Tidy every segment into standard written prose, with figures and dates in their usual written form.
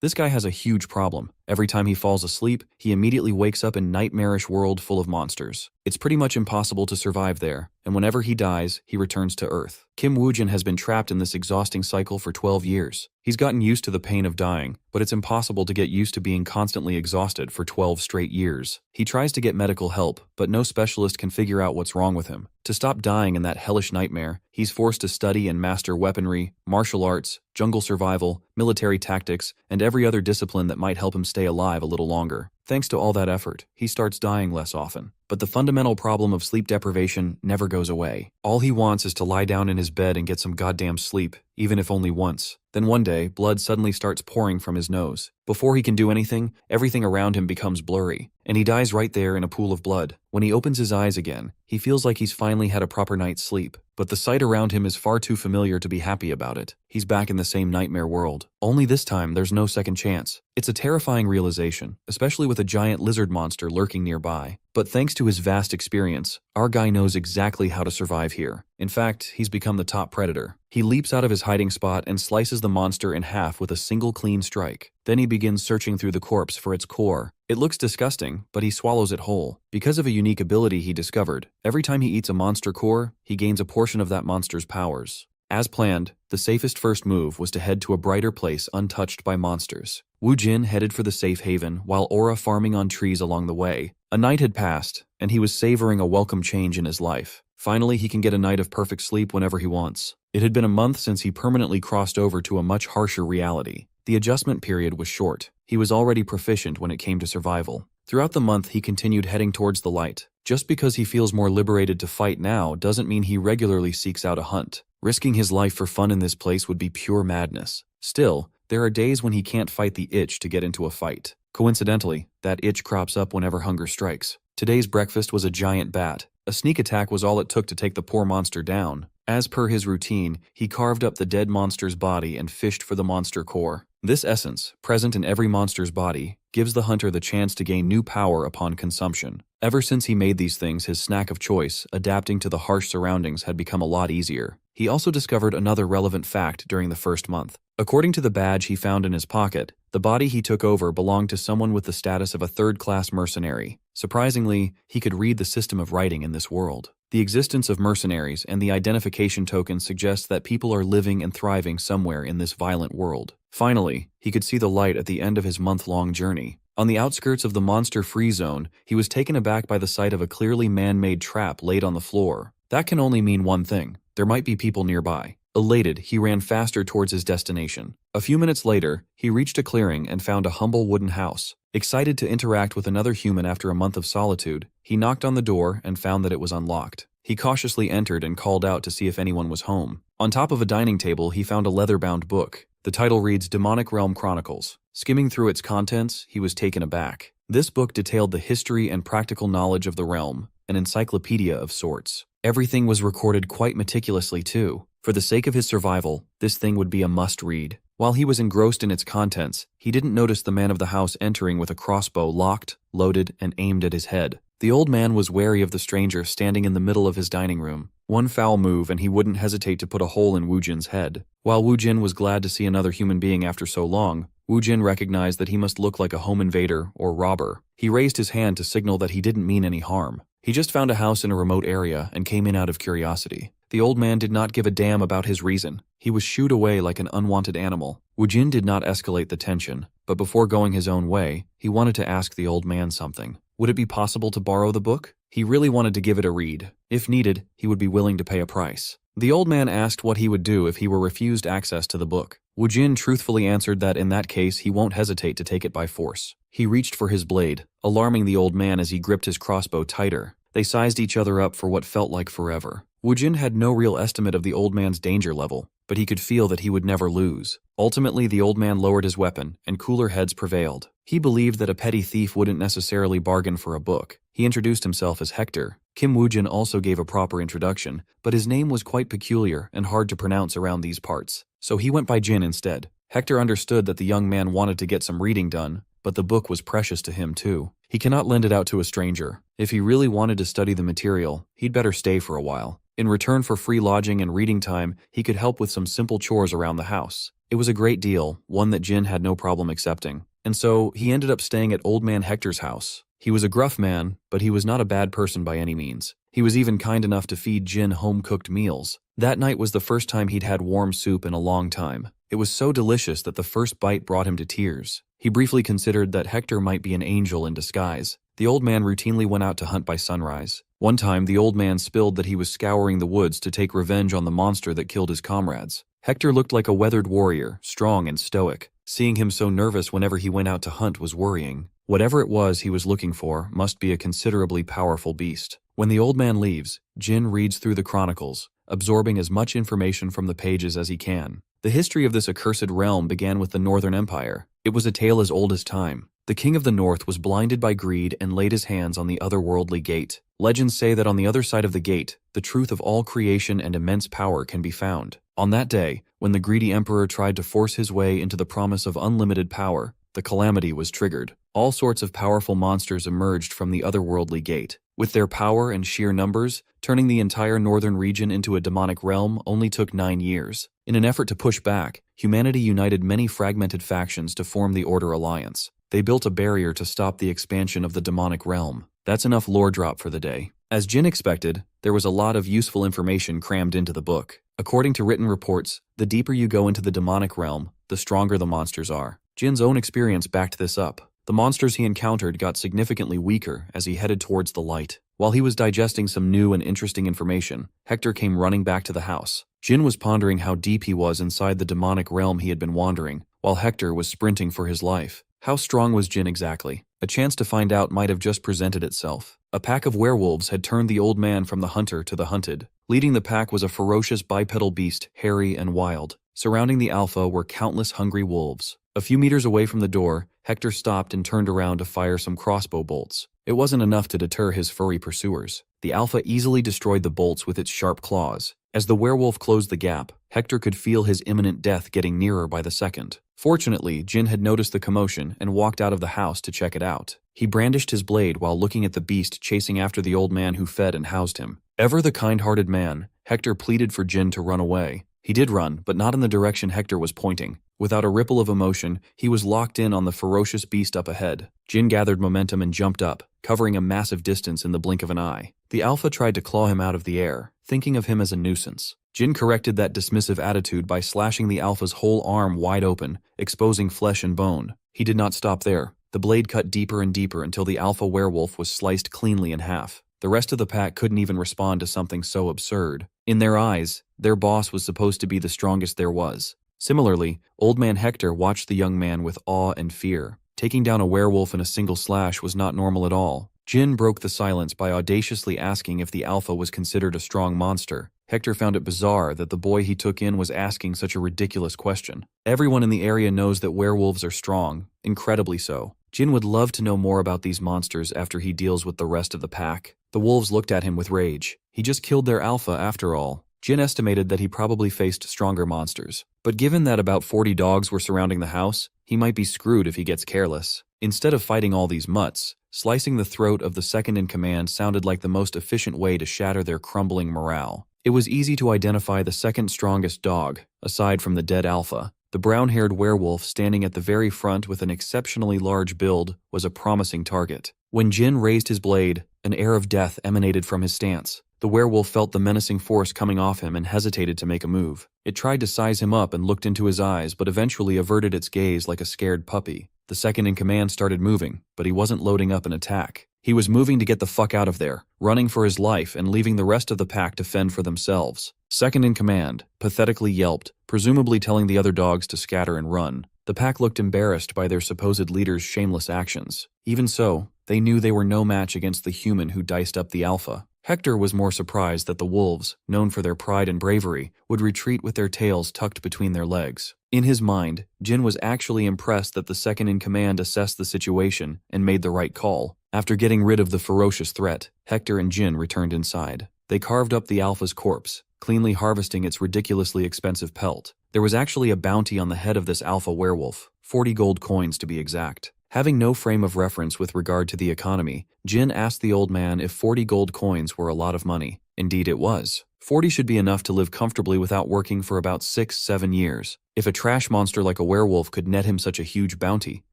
This guy has a huge problem. Every time he falls asleep, he immediately wakes up in nightmarish world full of monsters. It's pretty much impossible to survive there, and whenever he dies, he returns to Earth. Kim Woo-jin has been trapped in this exhausting cycle for 12 years. He's gotten used to the pain of dying, but it's impossible to get used to being constantly exhausted for 12 straight years. He tries to get medical help, but no specialist can figure out what's wrong with him. To stop dying in that hellish nightmare, he's forced to study and master weaponry, martial arts, jungle survival, military tactics, and every other discipline that might help him stay alive a little longer. Thanks to all that effort, he starts dying less often. But the fundamental problem of sleep deprivation never goes away. All he wants is to lie down in his bed and get some goddamn sleep, even if only once. Then one day, blood suddenly starts pouring from his nose. Before he can do anything, everything around him becomes blurry, and he dies right there in a pool of blood. When he opens his eyes again, he feels like he's finally had a proper night's sleep, but the sight around him is far too familiar to be happy about it. He's back in the same nightmare world. Only this time, there's no second chance. It's a terrifying realization, especially with a giant lizard monster lurking nearby. But thanks to his vast experience, our guy knows exactly how to survive here. In fact, he's become the top predator. He leaps out of his hiding spot and slices the monster in half with a single clean strike. Then he begins searching through the corpse for its core. It looks disgusting, but he swallows it whole. Because of a unique ability he discovered, every time he eats a monster core, he gains a portion of that monster's powers. As planned, the safest first move was to head to a brighter place untouched by monsters. Woo Jin headed for the safe haven, while Aura farming on trees along the way. A night had passed, and he was savoring a welcome change in his life. Finally, he can get a night of perfect sleep whenever he wants. It had been a month since he permanently crossed over to a much harsher reality. The adjustment period was short. He was already proficient when it came to survival. Throughout the month, he continued heading towards the light. Just because he feels more liberated to fight now doesn't mean he regularly seeks out a hunt. Risking his life for fun in this place would be pure madness. Still, there are days when he can't fight the itch to get into a fight. Coincidentally, that itch crops up whenever hunger strikes. Today's breakfast was a giant bat. A sneak attack was all it took to take the poor monster down. As per his routine, he carved up the dead monster's body and fished for the monster core. This essence, present in every monster's body, gives the hunter the chance to gain new power upon consumption. Ever since he made these things his snack of choice, adapting to the harsh surroundings had become a lot easier. He also discovered another relevant fact during the first month. According to the badge he found in his pocket, the body he took over belonged to someone with the status of a third-class mercenary. Surprisingly, he could read the system of writing in this world. The existence of mercenaries and the identification token suggests that people are living and thriving somewhere in this violent world. Finally, he could see the light at the end of his month-long journey. On the outskirts of the monster-free zone, he was taken aback by the sight of a clearly man-made trap laid on the floor. That can only mean one thing. There might be people nearby. Elated, he ran faster towards his destination. A few minutes later, he reached a clearing and found a humble wooden house. Excited to interact with another human after a month of solitude, he knocked on the door and found that it was unlocked. He cautiously entered and called out to see if anyone was home. On top of a dining table, he found a leather-bound book. The title reads Demonic Realm Chronicles. Skimming through its contents, he was taken aback. This book detailed the history and practical knowledge of the realm, an encyclopedia of sorts. Everything was recorded quite meticulously too. For the sake of his survival, this thing would be a must-read. While he was engrossed in its contents, he didn't notice the man of the house entering with a crossbow locked, loaded, and aimed at his head. The old man was wary of the stranger standing in the middle of his dining room. One foul move and he wouldn't hesitate to put a hole in Woo Jin's head. While Woo Jin was glad to see another human being after so long, Woo Jin recognized that he must look like a home invader or robber. He raised his hand to signal that he didn't mean any harm. He just found a house in a remote area and came in out of curiosity. The old man did not give a damn about his reason. He was shooed away like an unwanted animal. Woo Jin did not escalate the tension, but before going his own way, he wanted to ask the old man something. Would it be possible to borrow the book? He really wanted to give it a read. If needed, he would be willing to pay a price. The old man asked what he would do if he were refused access to the book. Woo Jin truthfully answered that in that case he won't hesitate to take it by force. He reached for his blade, alarming the old man as he gripped his crossbow tighter. They sized each other up for what felt like forever. Woo Jin had no real estimate of the old man's danger level, but he could feel that he would never lose. Ultimately, the old man lowered his weapon, and cooler heads prevailed. He believed that a petty thief wouldn't necessarily bargain for a book. He introduced himself as Hector. Kim Woo Jin also gave a proper introduction, but his name was quite peculiar and hard to pronounce around these parts, so he went by Jin instead. Hector understood that the young man wanted to get some reading done, but the book was precious to him too. He cannot lend it out to a stranger. If he really wanted to study the material, he'd better stay for a while. In return for free lodging and reading time, he could help with some simple chores around the house. It was a great deal, one that Jin had no problem accepting. And so, he ended up staying at Old Man Hector's house. He was a gruff man, but he was not a bad person by any means. He was even kind enough to feed Jin home-cooked meals. That night was the first time he'd had warm soup in a long time. It was so delicious that the first bite brought him to tears. He briefly considered that Hector might be an angel in disguise. The old man routinely went out to hunt by sunrise. One time, the old man spilled that he was scouring the woods to take revenge on the monster that killed his comrades. Hector looked like a weathered warrior, strong and stoic. Seeing him so nervous whenever he went out to hunt was worrying. Whatever it was he was looking for must be a considerably powerful beast. When the old man leaves, Jin reads through the chronicles, absorbing as much information from the pages as he can. The history of this accursed realm began with the Northern Empire. It was a tale as old as time. The king of the north was blinded by greed and laid his hands on the otherworldly gate. Legends say that on the other side of the gate, the truth of all creation and immense power can be found. On that day, when the greedy emperor tried to force his way into the promise of unlimited power, the calamity was triggered. All sorts of powerful monsters emerged from the otherworldly gate. With their power and sheer numbers, turning the entire northern region into a demonic realm only took 9 years. In an effort to push back, humanity united many fragmented factions to form the Order Alliance. They built a barrier to stop the expansion of the demonic realm. That's enough lore drop for the day. As Jin expected, there was a lot of useful information crammed into the book. According to written reports, the deeper you go into the demonic realm, the stronger the monsters are. Jin's own experience backed this up. The monsters he encountered got significantly weaker as he headed towards the light. While he was digesting some new and interesting information, Hector came running back to the house. Jin was pondering how deep he was inside the demonic realm he had been wandering, while Hector was sprinting for his life. How strong was Jin exactly? A chance to find out might have just presented itself. A pack of werewolves had turned the old man from the hunter to the hunted. Leading the pack was a ferocious bipedal beast, hairy and wild. Surrounding the alpha were countless hungry wolves. A few meters away from the door, Hector stopped and turned around to fire some crossbow bolts. It wasn't enough to deter his furry pursuers. The alpha easily destroyed the bolts with its sharp claws. As the werewolf closed the gap, Hector could feel his imminent death getting nearer by the second. Fortunately, Jin had noticed the commotion and walked out of the house to check it out. He brandished his blade while looking at the beast chasing after the old man who fed and housed him. Ever the kind-hearted man, Hector pleaded for Jin to run away. He did run, but not in the direction Hector was pointing. Without a ripple of emotion, he was locked in on the ferocious beast up ahead. Jin gathered momentum and jumped up, covering a massive distance in the blink of an eye. The alpha tried to claw him out of the air, thinking of him as a nuisance. Jin corrected that dismissive attitude by slashing the alpha's whole arm wide open, exposing flesh and bone. He did not stop there. The blade cut deeper and deeper until the alpha werewolf was sliced cleanly in half. The rest of the pack couldn't even respond to something so absurd. In their eyes, their boss was supposed to be the strongest there was. Similarly, Old Man Hector watched the young man with awe and fear. Taking down a werewolf in a single slash was not normal at all. Jin broke the silence by audaciously asking if the alpha was considered a strong monster. Hector found it bizarre that the boy he took in was asking such a ridiculous question. Everyone in the area knows that werewolves are strong, incredibly so. Jin would love to know more about these monsters after he deals with the rest of the pack. The wolves looked at him with rage. He just killed their alpha after all. Jin estimated that he probably faced stronger monsters. But given that about 40 dogs were surrounding the house, he might be screwed if he gets careless. Instead of fighting all these mutts, slicing the throat of the second-in-command sounded like the most efficient way to shatter their crumbling morale. It was easy to identify the second strongest dog, aside from the dead alpha. The brown-haired werewolf standing at the very front with an exceptionally large build was a promising target. When Jin raised his blade, an air of death emanated from his stance. The werewolf felt the menacing force coming off him and hesitated to make a move. It tried to size him up and looked into his eyes, but eventually averted its gaze like a scared puppy. The second-in-command started moving, but he wasn't loading up an attack. He was moving to get the fuck out of there, running for his life and leaving the rest of the pack to fend for themselves. Second-in-command pathetically yelped, presumably telling the other dogs to scatter and run. The pack looked embarrassed by their supposed leader's shameless actions. Even so, they knew they were no match against the human who diced up the alpha. Hector was more surprised that the wolves, known for their pride and bravery, would retreat with their tails tucked between their legs. In his mind, Jin was actually impressed that the second-in-command assessed the situation and made the right call. After getting rid of the ferocious threat, Hector and Jin returned inside. They carved up the alpha's corpse, cleanly harvesting its ridiculously expensive pelt. There was actually a bounty on the head of this alpha werewolf, 40 gold coins to be exact. Having no frame of reference with regard to the economy, Jin asked the old man if 40 gold coins were a lot of money. Indeed it was. 40 should be enough to live comfortably without working for about 6-7 years. If a trash monster like a werewolf could net him such a huge bounty,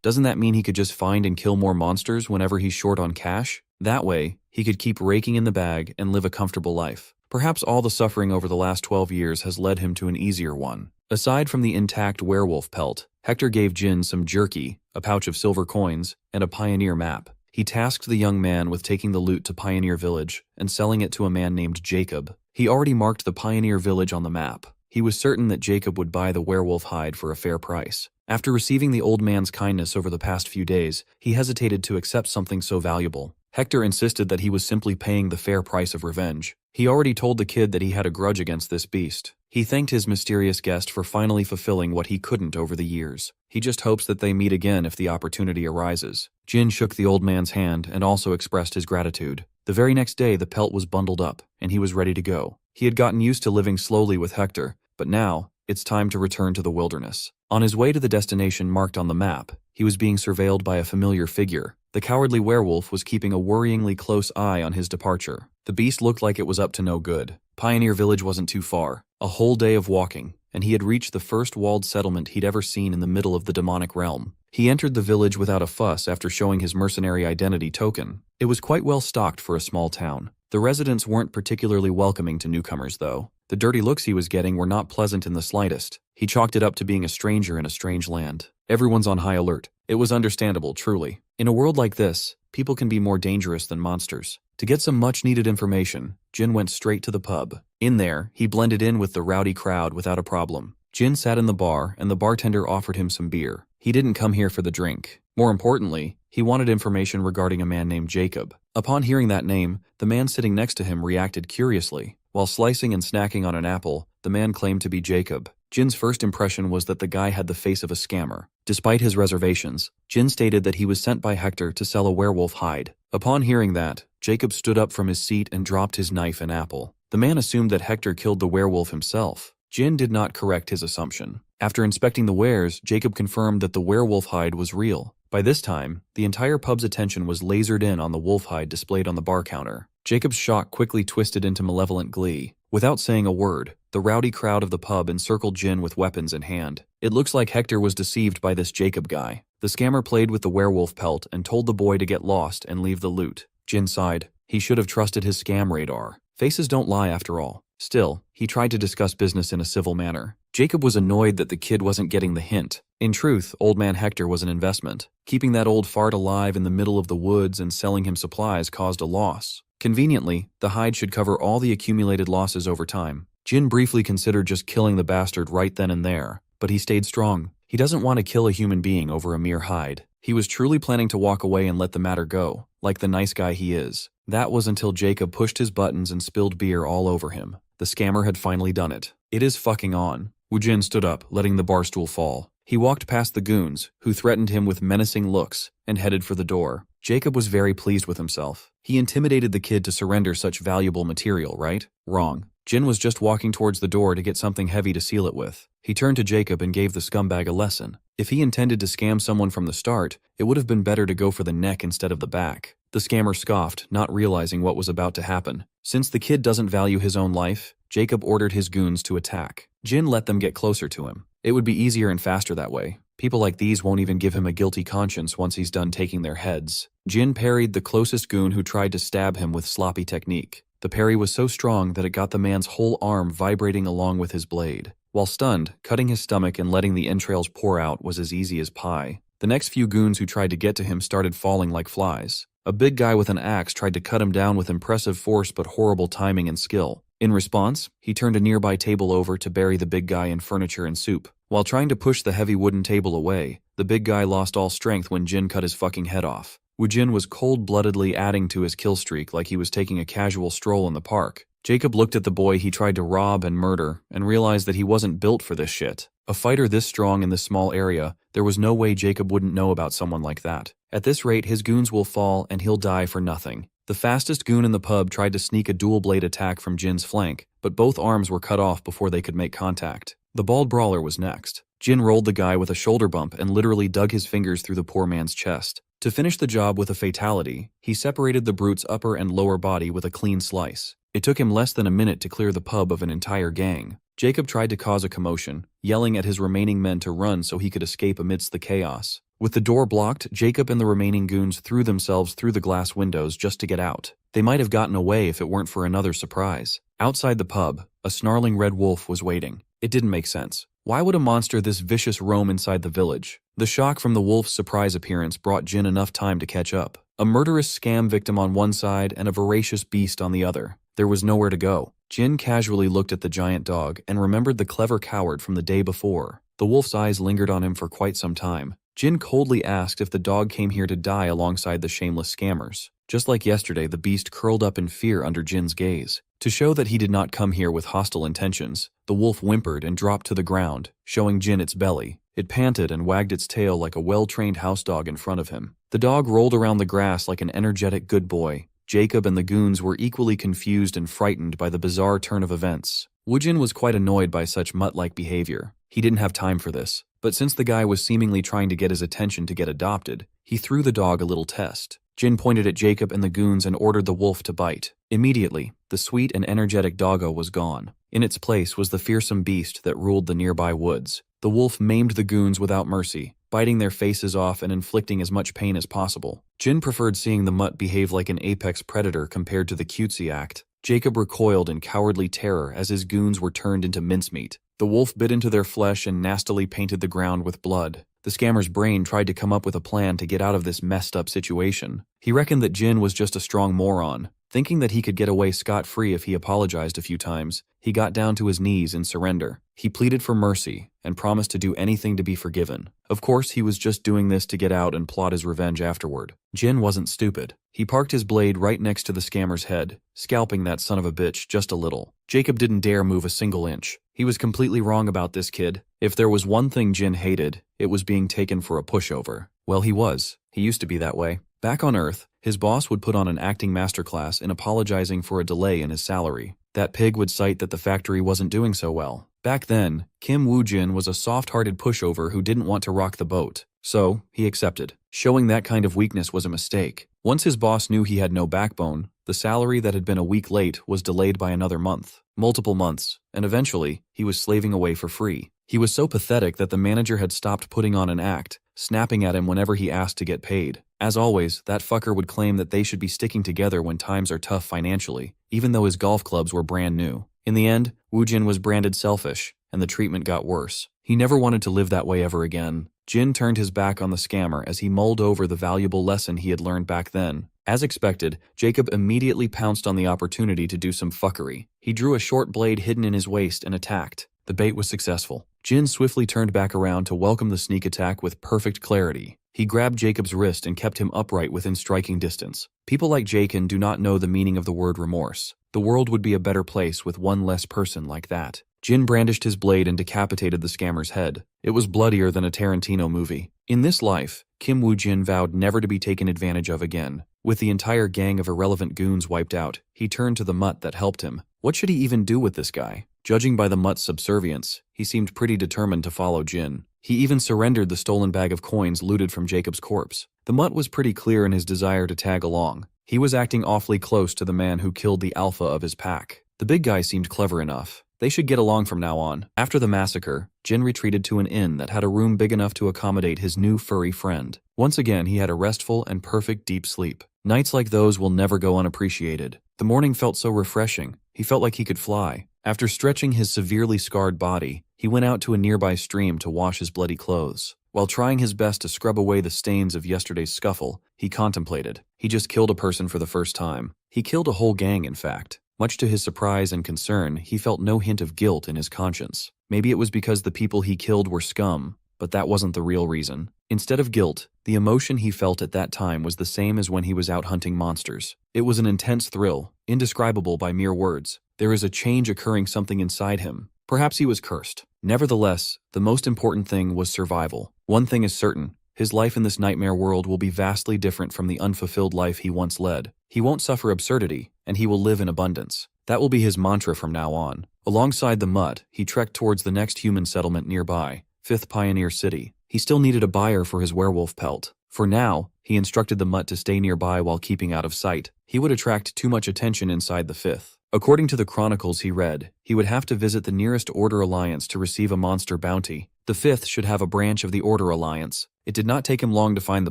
doesn't that mean he could just find and kill more monsters whenever he's short on cash? That way, he could keep raking in the bag and live a comfortable life. Perhaps all the suffering over the last 12 years has led him to an easier one. Aside from the intact werewolf pelt, Hector gave Jin some jerky, a pouch of silver coins, and a pioneer map. He tasked the young man with taking the loot to Pioneer Village and selling it to a man named Jacob. He already marked the Pioneer Village on the map. He was certain that Jacob would buy the werewolf hide for a fair price. After receiving the old man's kindness over the past few days, he hesitated to accept something so valuable. Hector insisted that he was simply paying the fair price of revenge. He already told the kid that he had a grudge against this beast. He thanked his mysterious guest for finally fulfilling what he couldn't over the years. He just hopes that they meet again if the opportunity arises. Jin shook the old man's hand and also expressed his gratitude. The very next day, the pelt was bundled up, and he was ready to go. He had gotten used to living slowly with Hector, but now, it's time to return to the wilderness. On his way to the destination marked on the map, he was being surveilled by a familiar figure. The cowardly werewolf was keeping a worryingly close eye on his departure. The beast looked like it was up to no good. Pioneer Village wasn't too far. A whole day of walking, and he had reached the first walled settlement he'd ever seen in the middle of the demonic realm. He entered the village without a fuss after showing his mercenary identity token. It was quite well stocked for a small town. The residents weren't particularly welcoming to newcomers, though. The dirty looks he was getting were not pleasant in the slightest. He chalked it up to being a stranger in a strange land. Everyone's on high alert. It was understandable, truly. In a world like this, people can be more dangerous than monsters. To get some much-needed information, Jin went straight to the pub. In there, he blended in with the rowdy crowd without a problem. Jin sat in the bar, and the bartender offered him some beer. He didn't come here for the drink. More importantly, he wanted information regarding a man named Jacob. Upon hearing that name, the man sitting next to him reacted curiously. While slicing and snacking on an apple, the man claimed to be Jacob. Jin's first impression was that the guy had the face of a scammer. Despite his reservations, Jin stated that he was sent by Hector to sell a werewolf hide. Upon hearing that, Jacob stood up from his seat and dropped his knife and apple. The man assumed that Hector killed the werewolf himself. Jin did not correct his assumption. After inspecting the wares, Jacob confirmed that the werewolf hide was real. By this time, the entire pub's attention was lasered in on the wolf hide displayed on the bar counter. Jacob's shock quickly twisted into malevolent glee. Without saying a word, the rowdy crowd of the pub encircled Jin with weapons in hand. It looks like Hector was deceived by this Jacob guy. The scammer played with the werewolf pelt and told the boy to get lost and leave the loot. Jin sighed. He should have trusted his scam radar. Faces don't lie after all. Still, he tried to discuss business in a civil manner. Jacob was annoyed that the kid wasn't getting the hint. In truth, old man Hector was an investment. Keeping that old fart alive in the middle of the woods and selling him supplies caused a loss. Conveniently, the hide should cover all the accumulated losses over time. Jin briefly considered just killing the bastard right then and there, but he stayed strong. He doesn't want to kill a human being over a mere hide. He was truly planning to walk away and let the matter go, like the nice guy he is. That was until Jacob pushed his buttons and spilled beer all over him. The scammer had finally done it. It is fucking on. Wu Jin stood up, letting the bar stool fall. He walked past the goons, who threatened him with menacing looks, and headed for the door. Jacob was very pleased with himself. He intimidated the kid to surrender such valuable material, right? Wrong. Jin was just walking towards the door to get something heavy to seal it with. He turned to Jacob and gave the scumbag a lesson. If he intended to scam someone from the start, it would have been better to go for the neck instead of the back. The scammer scoffed, not realizing what was about to happen. Since the kid doesn't value his own life, Jacob ordered his goons to attack. Jin let them get closer to him. It would be easier and faster that way. People like these won't even give him a guilty conscience once he's done taking their heads. Jin parried the closest goon who tried to stab him with sloppy technique. The parry was so strong that it got the man's whole arm vibrating along with his blade. While stunned, cutting his stomach and letting the entrails pour out was as easy as pie. The next few goons who tried to get to him started falling like flies. A big guy with an axe tried to cut him down with impressive force but horrible timing and skill. In response, he turned a nearby table over to bury the big guy in furniture and soup. While trying to push the heavy wooden table away, the big guy lost all strength when Jin cut his fucking head off. Wu Jin was cold-bloodedly adding to his kill streak like he was taking a casual stroll in the park. Jacob looked at the boy he tried to rob and murder and realized that he wasn't built for this shit. A fighter this strong in this small area, there was no way Jacob wouldn't know about someone like that. At this rate, his goons will fall and he'll die for nothing. The fastest goon in the pub tried to sneak a dual-blade attack from Jin's flank, but both arms were cut off before they could make contact. The bald brawler was next. Jin rolled the guy with a shoulder bump and literally dug his fingers through the poor man's chest. To finish the job with a fatality, he separated the brute's upper and lower body with a clean slice. It took him less than a minute to clear the pub of an entire gang. Jacob tried to cause a commotion, yelling at his remaining men to run so he could escape amidst the chaos. With the door blocked, Jacob and the remaining goons threw themselves through the glass windows just to get out. They might have gotten away if it weren't for another surprise. Outside the pub, a snarling red wolf was waiting. It didn't make sense. Why would a monster this vicious roam inside the village? The shock from the wolf's surprise appearance brought Jin enough time to catch up. A murderous scam victim on one side and a voracious beast on the other. There was nowhere to go. Jin casually looked at the giant dog and remembered the clever coward from the day before. The wolf's eyes lingered on him for quite some time. Jin coldly asked if the dog came here to die alongside the shameless scammers. Just like yesterday, the beast curled up in fear under Jin's gaze. To show that he did not come here with hostile intentions, the wolf whimpered and dropped to the ground, showing Jin its belly. It panted and wagged its tail like a well-trained house dog in front of him. The dog rolled around the grass like an energetic good boy. Jacob and the goons were equally confused and frightened by the bizarre turn of events. Woojin was quite annoyed by such mutt-like behavior. He didn't have time for this, but since the guy was seemingly trying to get his attention to get adopted, he threw the dog a little test. Jin pointed at Jacob and the goons and ordered the wolf to bite. Immediately, the sweet and energetic doggo was gone. In its place was the fearsome beast that ruled the nearby woods. The wolf maimed the goons without mercy, biting their faces off and inflicting as much pain as possible. Jin preferred seeing the mutt behave like an apex predator compared to the cutesy act. Jacob recoiled in cowardly terror as his goons were turned into mincemeat. The wolf bit into their flesh and nastily painted the ground with blood. The scammer's brain tried to come up with a plan to get out of this messed-up situation. He reckoned that Jin was just a strong moron. Thinking that he could get away scot-free if he apologized a few times, he got down to his knees in surrender. He pleaded for mercy and promised to do anything to be forgiven. Of course, he was just doing this to get out and plot his revenge afterward. Jin wasn't stupid. He parked his blade right next to the scammer's head, scalping that son of a bitch just a little. Jacob didn't dare move a single inch. He was completely wrong about this kid. If there was one thing Jin hated, it was being taken for a pushover. Well, he was. He used to be that way. Back on Earth, his boss would put on an acting masterclass in apologizing for a delay in his salary. That pig would cite that the factory wasn't doing so well. Back then, Kim Woo-jin was a soft-hearted pushover who didn't want to rock the boat. So, he accepted. Showing that kind of weakness was a mistake. Once his boss knew he had no backbone, the salary that had been a week late was delayed by another month, multiple months, and eventually, he was slaving away for free. He was so pathetic that the manager had stopped putting on an act, snapping at him whenever he asked to get paid. As always, that fucker would claim that they should be sticking together when times are tough financially, even though his golf clubs were brand new. In the end, Woo-jin was branded selfish, and the treatment got worse. He never wanted to live that way ever again. Jin turned his back on the scammer as he mulled over the valuable lesson he had learned back then. As expected, Jacob immediately pounced on the opportunity to do some fuckery. He drew a short blade hidden in his waist and attacked. The bait was successful. Jin swiftly turned back around to welcome the sneak attack with perfect clarity. He grabbed Jacob's wrist and kept him upright within striking distance. People like Jakin do not know the meaning of the word remorse. The world would be a better place with one less person like that. Jin brandished his blade and decapitated the scammer's head. It was bloodier than a Tarantino movie. In this life, Kim Woo-jin vowed never to be taken advantage of again. With the entire gang of irrelevant goons wiped out, he turned to the mutt that helped him. What should he even do with this guy? Judging by the mutt's subservience, he seemed pretty determined to follow Jin. He even surrendered the stolen bag of coins looted from Jacob's corpse. The mutt was pretty clear in his desire to tag along. He was acting awfully close to the man who killed the alpha of his pack. The big guy seemed clever enough. They should get along from now on. After the massacre, Jin retreated to an inn that had a room big enough to accommodate his new furry friend. Once again, he had a restful and perfect deep sleep. Nights like those will never go unappreciated. The morning felt so refreshing. He felt like he could fly. After stretching his severely scarred body, he went out to a nearby stream to wash his bloody clothes. While trying his best to scrub away the stains of yesterday's scuffle, he contemplated. He just killed a person for the first time. He killed a whole gang, in fact. Much to his surprise and concern, he felt no hint of guilt in his conscience. Maybe it was because the people he killed were scum, but that wasn't the real reason. Instead of guilt, the emotion he felt at that time was the same as when he was out hunting monsters. It was an intense thrill, indescribable by mere words. There is a change occurring something inside him. Perhaps he was cursed. Nevertheless, the most important thing was survival. One thing is certain. His life in this nightmare world will be vastly different from the unfulfilled life he once led. He won't suffer absurdity, and he will live in abundance. That will be his mantra from now on. Alongside the mutt, he trekked towards the next human settlement nearby, 5th Pioneer City. He still needed a buyer for his werewolf pelt. For now, he instructed the mutt to stay nearby while keeping out of sight. He would attract too much attention inside the 5th. According to the chronicles he read, he would have to visit the nearest Order Alliance to receive a monster bounty. The fifth should have a branch of the Order Alliance. It did not take him long to find the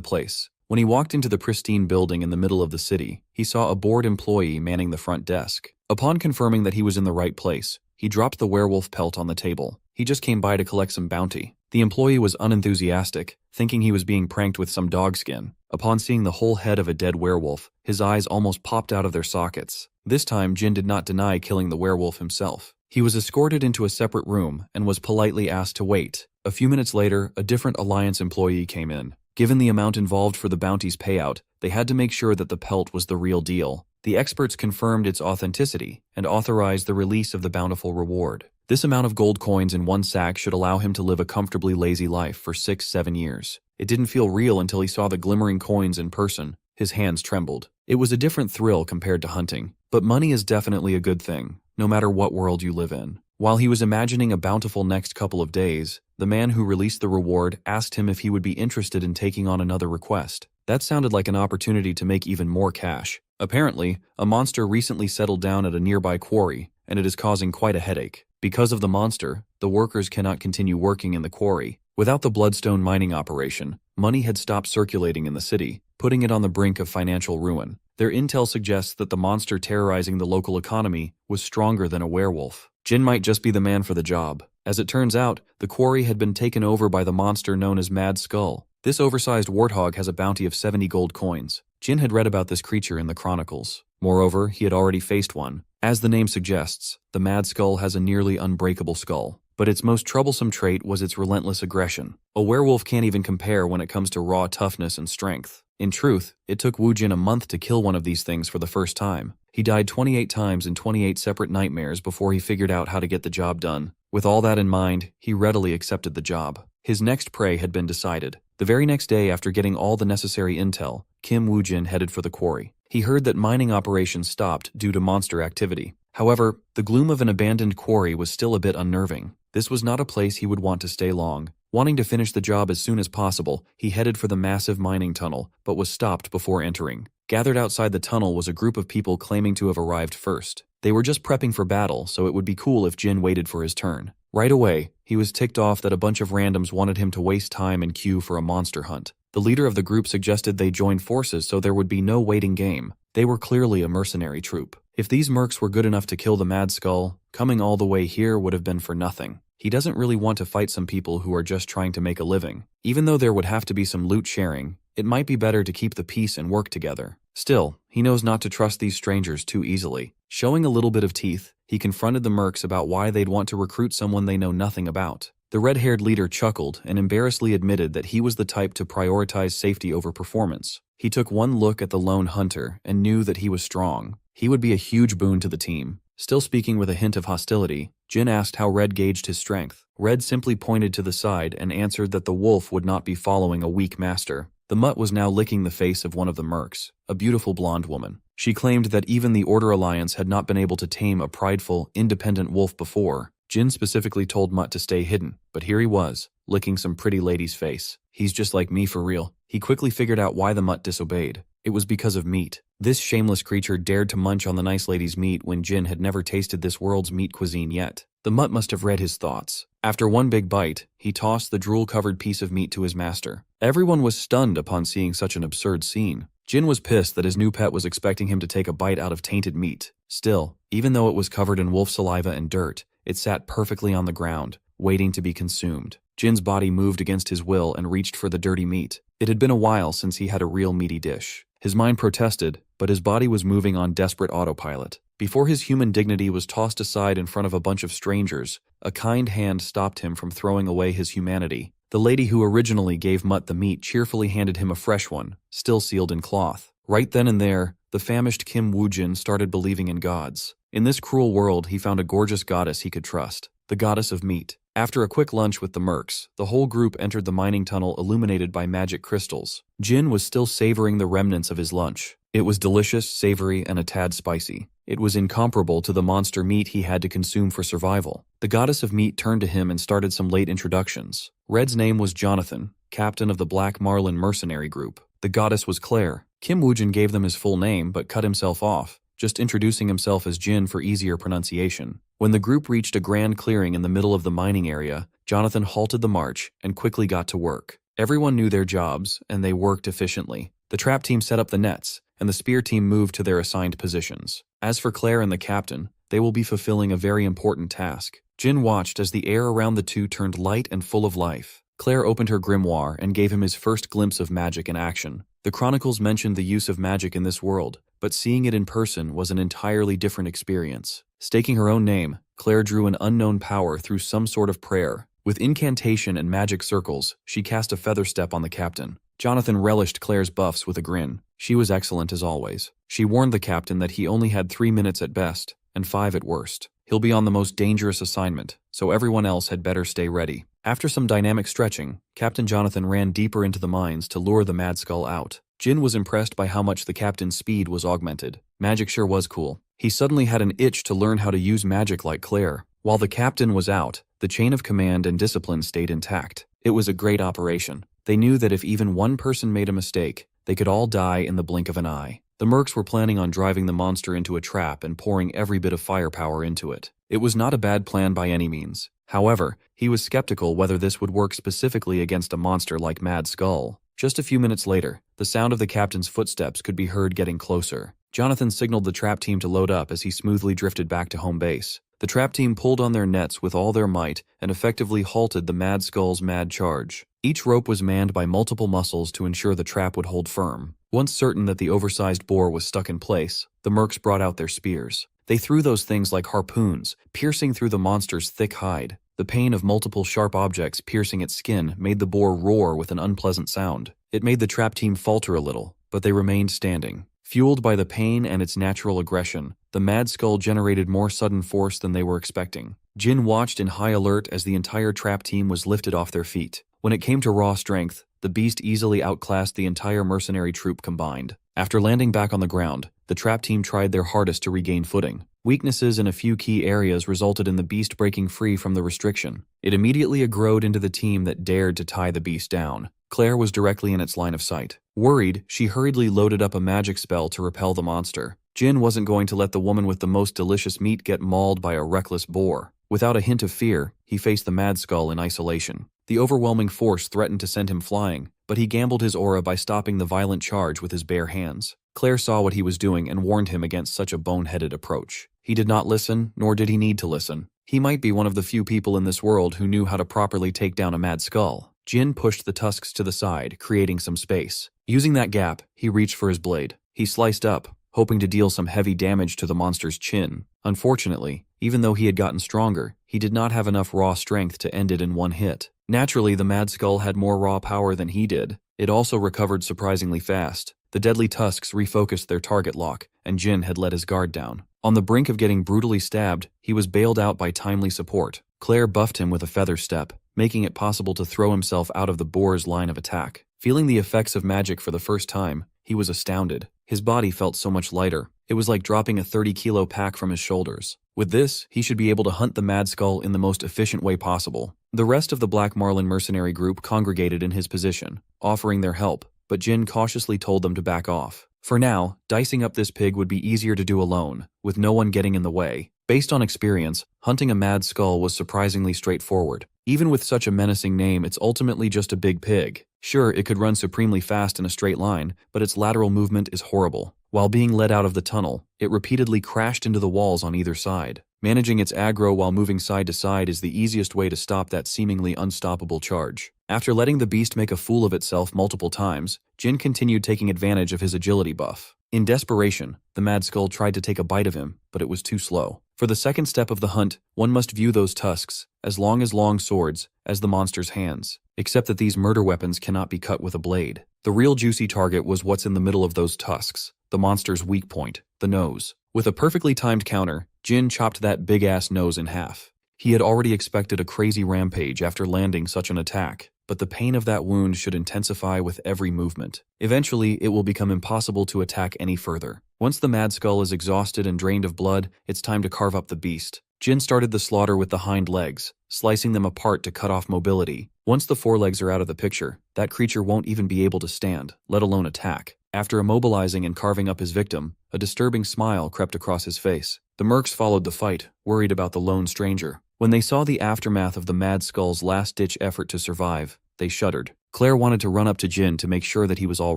place. When he walked into the pristine building in the middle of the city, he saw a bored employee manning the front desk. Upon confirming that he was in the right place, he dropped the werewolf pelt on the table. He just came by to collect some bounty. The employee was unenthusiastic, thinking he was being pranked with some dog skin. Upon seeing the whole head of a dead werewolf, his eyes almost popped out of their sockets. This time, Jin did not deny killing the werewolf himself. He was escorted into a separate room and was politely asked to wait. A few minutes later, a different Alliance employee came in. Given the amount involved for the bounty's payout, they had to make sure that the pelt was the real deal. The experts confirmed its authenticity and authorized the release of the bountiful reward. This amount of gold coins in one sack should allow him to live a comfortably lazy life for 6-7 years. It didn't feel real until he saw the glimmering coins in person. His hands trembled. It was a different thrill compared to hunting. But money is definitely a good thing, no matter what world you live in. While he was imagining a bountiful next couple of days, the man who released the reward asked him if he would be interested in taking on another request. That sounded like an opportunity to make even more cash. Apparently, a monster recently settled down at a nearby quarry, and it is causing quite a headache. Because of the monster, the workers cannot continue working in the quarry. Without the bloodstone mining operation, money had stopped circulating in the city, putting it on the brink of financial ruin. Their intel suggests that the monster terrorizing the local economy was stronger than a werewolf. Jin might just be the man for the job. As it turns out, the quarry had been taken over by the monster known as Mad Skull. This oversized warthog has a bounty of 70 gold coins. Jin had read about this creature in the chronicles. Moreover, he had already faced one. As the name suggests, the Mad Skull has a nearly unbreakable skull. But its most troublesome trait was its relentless aggression. A werewolf can't even compare when it comes to raw toughness and strength. In truth, it took Wu Jin a month to kill one of these things for the first time. He died 28 times in 28 separate nightmares before he figured out how to get the job done. With all that in mind, he readily accepted the job. His next prey had been decided. The very next day after getting all the necessary intel, Kim Woo Jin headed for the quarry. He heard that mining operations stopped due to monster activity. However, the gloom of an abandoned quarry was still a bit unnerving. This was not a place he would want to stay long. Wanting to finish the job as soon as possible, he headed for the massive mining tunnel, but was stopped before entering. Gathered outside the tunnel was a group of people claiming to have arrived first. They were just prepping for battle, so it would be cool if Jin waited for his turn. Right away, he was ticked off that a bunch of randoms wanted him to waste time and queue for a monster hunt. The leader of the group suggested they join forces so there would be no waiting game. They were clearly a mercenary troop. If these mercs were good enough to kill the Mad Skull, coming all the way here would have been for nothing. He doesn't really want to fight some people who are just trying to make a living. Even though there would have to be some loot sharing, it might be better to keep the peace and work together. Still, he knows not to trust these strangers too easily. Showing a little bit of teeth, he confronted the mercs about why they'd want to recruit someone they know nothing about. The red-haired leader chuckled and embarrassedly admitted that he was the type to prioritize safety over performance. He took one look at the lone hunter and knew that he was strong. He would be a huge boon to the team. Still speaking with a hint of hostility, Jin asked how Red gauged his strength. Red simply pointed to the side and answered that the wolf would not be following a weak master. The mutt was now licking the face of one of the mercs, a beautiful blonde woman. She claimed that even the Order Alliance had not been able to tame a prideful, independent wolf before. Jin specifically told Mutt to stay hidden, but here he was, licking some pretty lady's face. He's just like me for real. He quickly figured out why the mutt disobeyed. It was because of meat. This shameless creature dared to munch on the nice lady's meat when Jin had never tasted this world's meat cuisine yet. The mutt must have read his thoughts. After one big bite, he tossed the drool-covered piece of meat to his master. Everyone was stunned upon seeing such an absurd scene. Jin was pissed that his new pet was expecting him to take a bite out of tainted meat. Still, even though it was covered in wolf saliva and dirt, it sat perfectly on the ground, waiting to be consumed. Jin's body moved against his will and reached for the dirty meat. It had been a while since he had a real meaty dish. His mind protested, but his body was moving on desperate autopilot. Before his human dignity was tossed aside in front of a bunch of strangers, a kind hand stopped him from throwing away his humanity. The lady who originally gave Mutt the meat cheerfully handed him a fresh one, still sealed in cloth. Right then and there, the famished Kim Woo-jin started believing in gods. In this cruel world, he found a gorgeous goddess he could trust, the goddess of meat. After a quick lunch with the mercs, the whole group entered the mining tunnel illuminated by magic crystals. Jin was still savoring the remnants of his lunch. It was delicious, savory, and a tad spicy. It was incomparable to the monster meat he had to consume for survival. The goddess of meat turned to him and started some late introductions. Red's name was Jonathan, captain of the Black Marlin mercenary group. The goddess was Claire. Kim Woo-jin gave them his full name but cut himself off. just introducing himself as Jin for easier pronunciation. When the group reached a grand clearing in the middle of the mining area, Jonathan halted the march and quickly got to work. Everyone knew their jobs, and they worked efficiently. The trap team set up the nets, and the spear team moved to their assigned positions. As for Claire and the captain, they will be fulfilling a very important task. Jin watched as the air around the two turned light and full of life. Claire opened her grimoire and gave him his first glimpse of magic in action. The chronicles mentioned the use of magic in this world, but seeing it in person was an entirely different experience. Staking her own name, Claire drew an unknown power through some sort of prayer. With incantation and magic circles, she cast a feather step on the captain. Jonathan relished Claire's buffs with a grin. She was excellent as always. She warned the captain that he only had 3 minutes at best, and 5 at worst. He'll be on the most dangerous assignment, so everyone else had better stay ready. After some dynamic stretching, Captain Jonathan ran deeper into the mines to lure the Mad Skull out. Jin was impressed by how much the captain's speed was augmented. Magic sure was cool. He suddenly had an itch to learn how to use magic like Claire. While the captain was out, the chain of command and discipline stayed intact. It was a great operation. They knew that if even one person made a mistake, they could all die in the blink of an eye. The mercs were planning on driving the monster into a trap and pouring every bit of firepower into it. It was not a bad plan by any means. However, he was skeptical whether this would work specifically against a monster like Mad Skull. Just a few minutes later, the sound of the captain's footsteps could be heard getting closer. Jonathan signaled the trap team to load up as he smoothly drifted back to home base. The trap team pulled on their nets with all their might and effectively halted the Mad Skull's mad charge. Each rope was manned by multiple muscles to ensure the trap would hold firm. Once certain that the oversized boar was stuck in place, the mercs brought out their spears. They threw those things like harpoons, piercing through the monster's thick hide. The pain of multiple sharp objects piercing its skin made the boar roar with an unpleasant sound. It made the trap team falter a little, but they remained standing. Fueled by the pain and its natural aggression, the Mad Skull generated more sudden force than they were expecting. Jin watched in high alert as the entire trap team was lifted off their feet. When it came to raw strength, the beast easily outclassed the entire mercenary troop combined. After landing back on the ground, the trap team tried their hardest to regain footing. Weaknesses in a few key areas resulted in the beast breaking free from the restriction. It immediately aggroed into the team that dared to tie the beast down. Claire was directly in its line of sight. Worried, she hurriedly loaded up a magic spell to repel the monster. Jin wasn't going to let the woman with the most delicious meat get mauled by a reckless boar. Without a hint of fear, he faced the Mad Skull in isolation. The overwhelming force threatened to send him flying, but he gambled his aura by stopping the violent charge with his bare hands. Claire saw what he was doing and warned him against such a boneheaded approach. He did not listen, nor did he need to listen. He might be one of the few people in this world who knew how to properly take down a Mad Skull. Jin pushed the tusks to the side, creating some space. Using that gap, he reached for his blade. He sliced up, hoping to deal some heavy damage to the monster's chin. Unfortunately, even though he had gotten stronger, he did not have enough raw strength to end it in one hit. Naturally, the Mad Skull had more raw power than he did. It also recovered surprisingly fast. The deadly tusks refocused their target lock, and Jin had let his guard down. On the brink of getting brutally stabbed, he was bailed out by timely support. Claire buffed him with a feather step, making it possible to throw himself out of the boar's line of attack. Feeling the effects of magic for the first time, he was astounded. His body felt so much lighter. It was like dropping a 30-kilo pack from his shoulders. With this, he should be able to hunt the Mad Skull in the most efficient way possible. The rest of the Black Marlin mercenary group congregated in his position, offering their help, but Jin cautiously told them to back off. For now, dicing up this pig would be easier to do alone, with no one getting in the way. Based on experience, hunting a Mad Skull was surprisingly straightforward. Even with such a menacing name, it's ultimately just a big pig. Sure, it could run supremely fast in a straight line, but its lateral movement is horrible. While being led out of the tunnel, it repeatedly crashed into the walls on either side. Managing its aggro while moving side to side is the easiest way to stop that seemingly unstoppable charge. After letting the beast make a fool of itself multiple times, Jin continued taking advantage of his agility buff. In desperation, the Mad Skull tried to take a bite of him, but it was too slow. For the second step of the hunt, one must view those tusks, as long swords, as the monster's hands, except that these murder weapons cannot be cut with a blade. The real juicy target was what's in the middle of those tusks, the monster's weak point, the nose. With a perfectly timed counter, Jin chopped that big-ass nose in half. He had already expected a crazy rampage after landing such an attack, but the pain of that wound should intensify with every movement. Eventually, it will become impossible to attack any further. Once the Mad Skull is exhausted and drained of blood, it's time to carve up the beast. Jin started the slaughter with the hind legs, slicing them apart to cut off mobility. Once the forelegs are out of the picture, that creature won't even be able to stand, let alone attack. After immobilizing and carving up his victim, a disturbing smile crept across his face. The mercs followed the fight, worried about the lone stranger. When they saw the aftermath of the Mad Skull's last-ditch effort to survive, they shuddered. Claire wanted to run up to Jin to make sure that he was all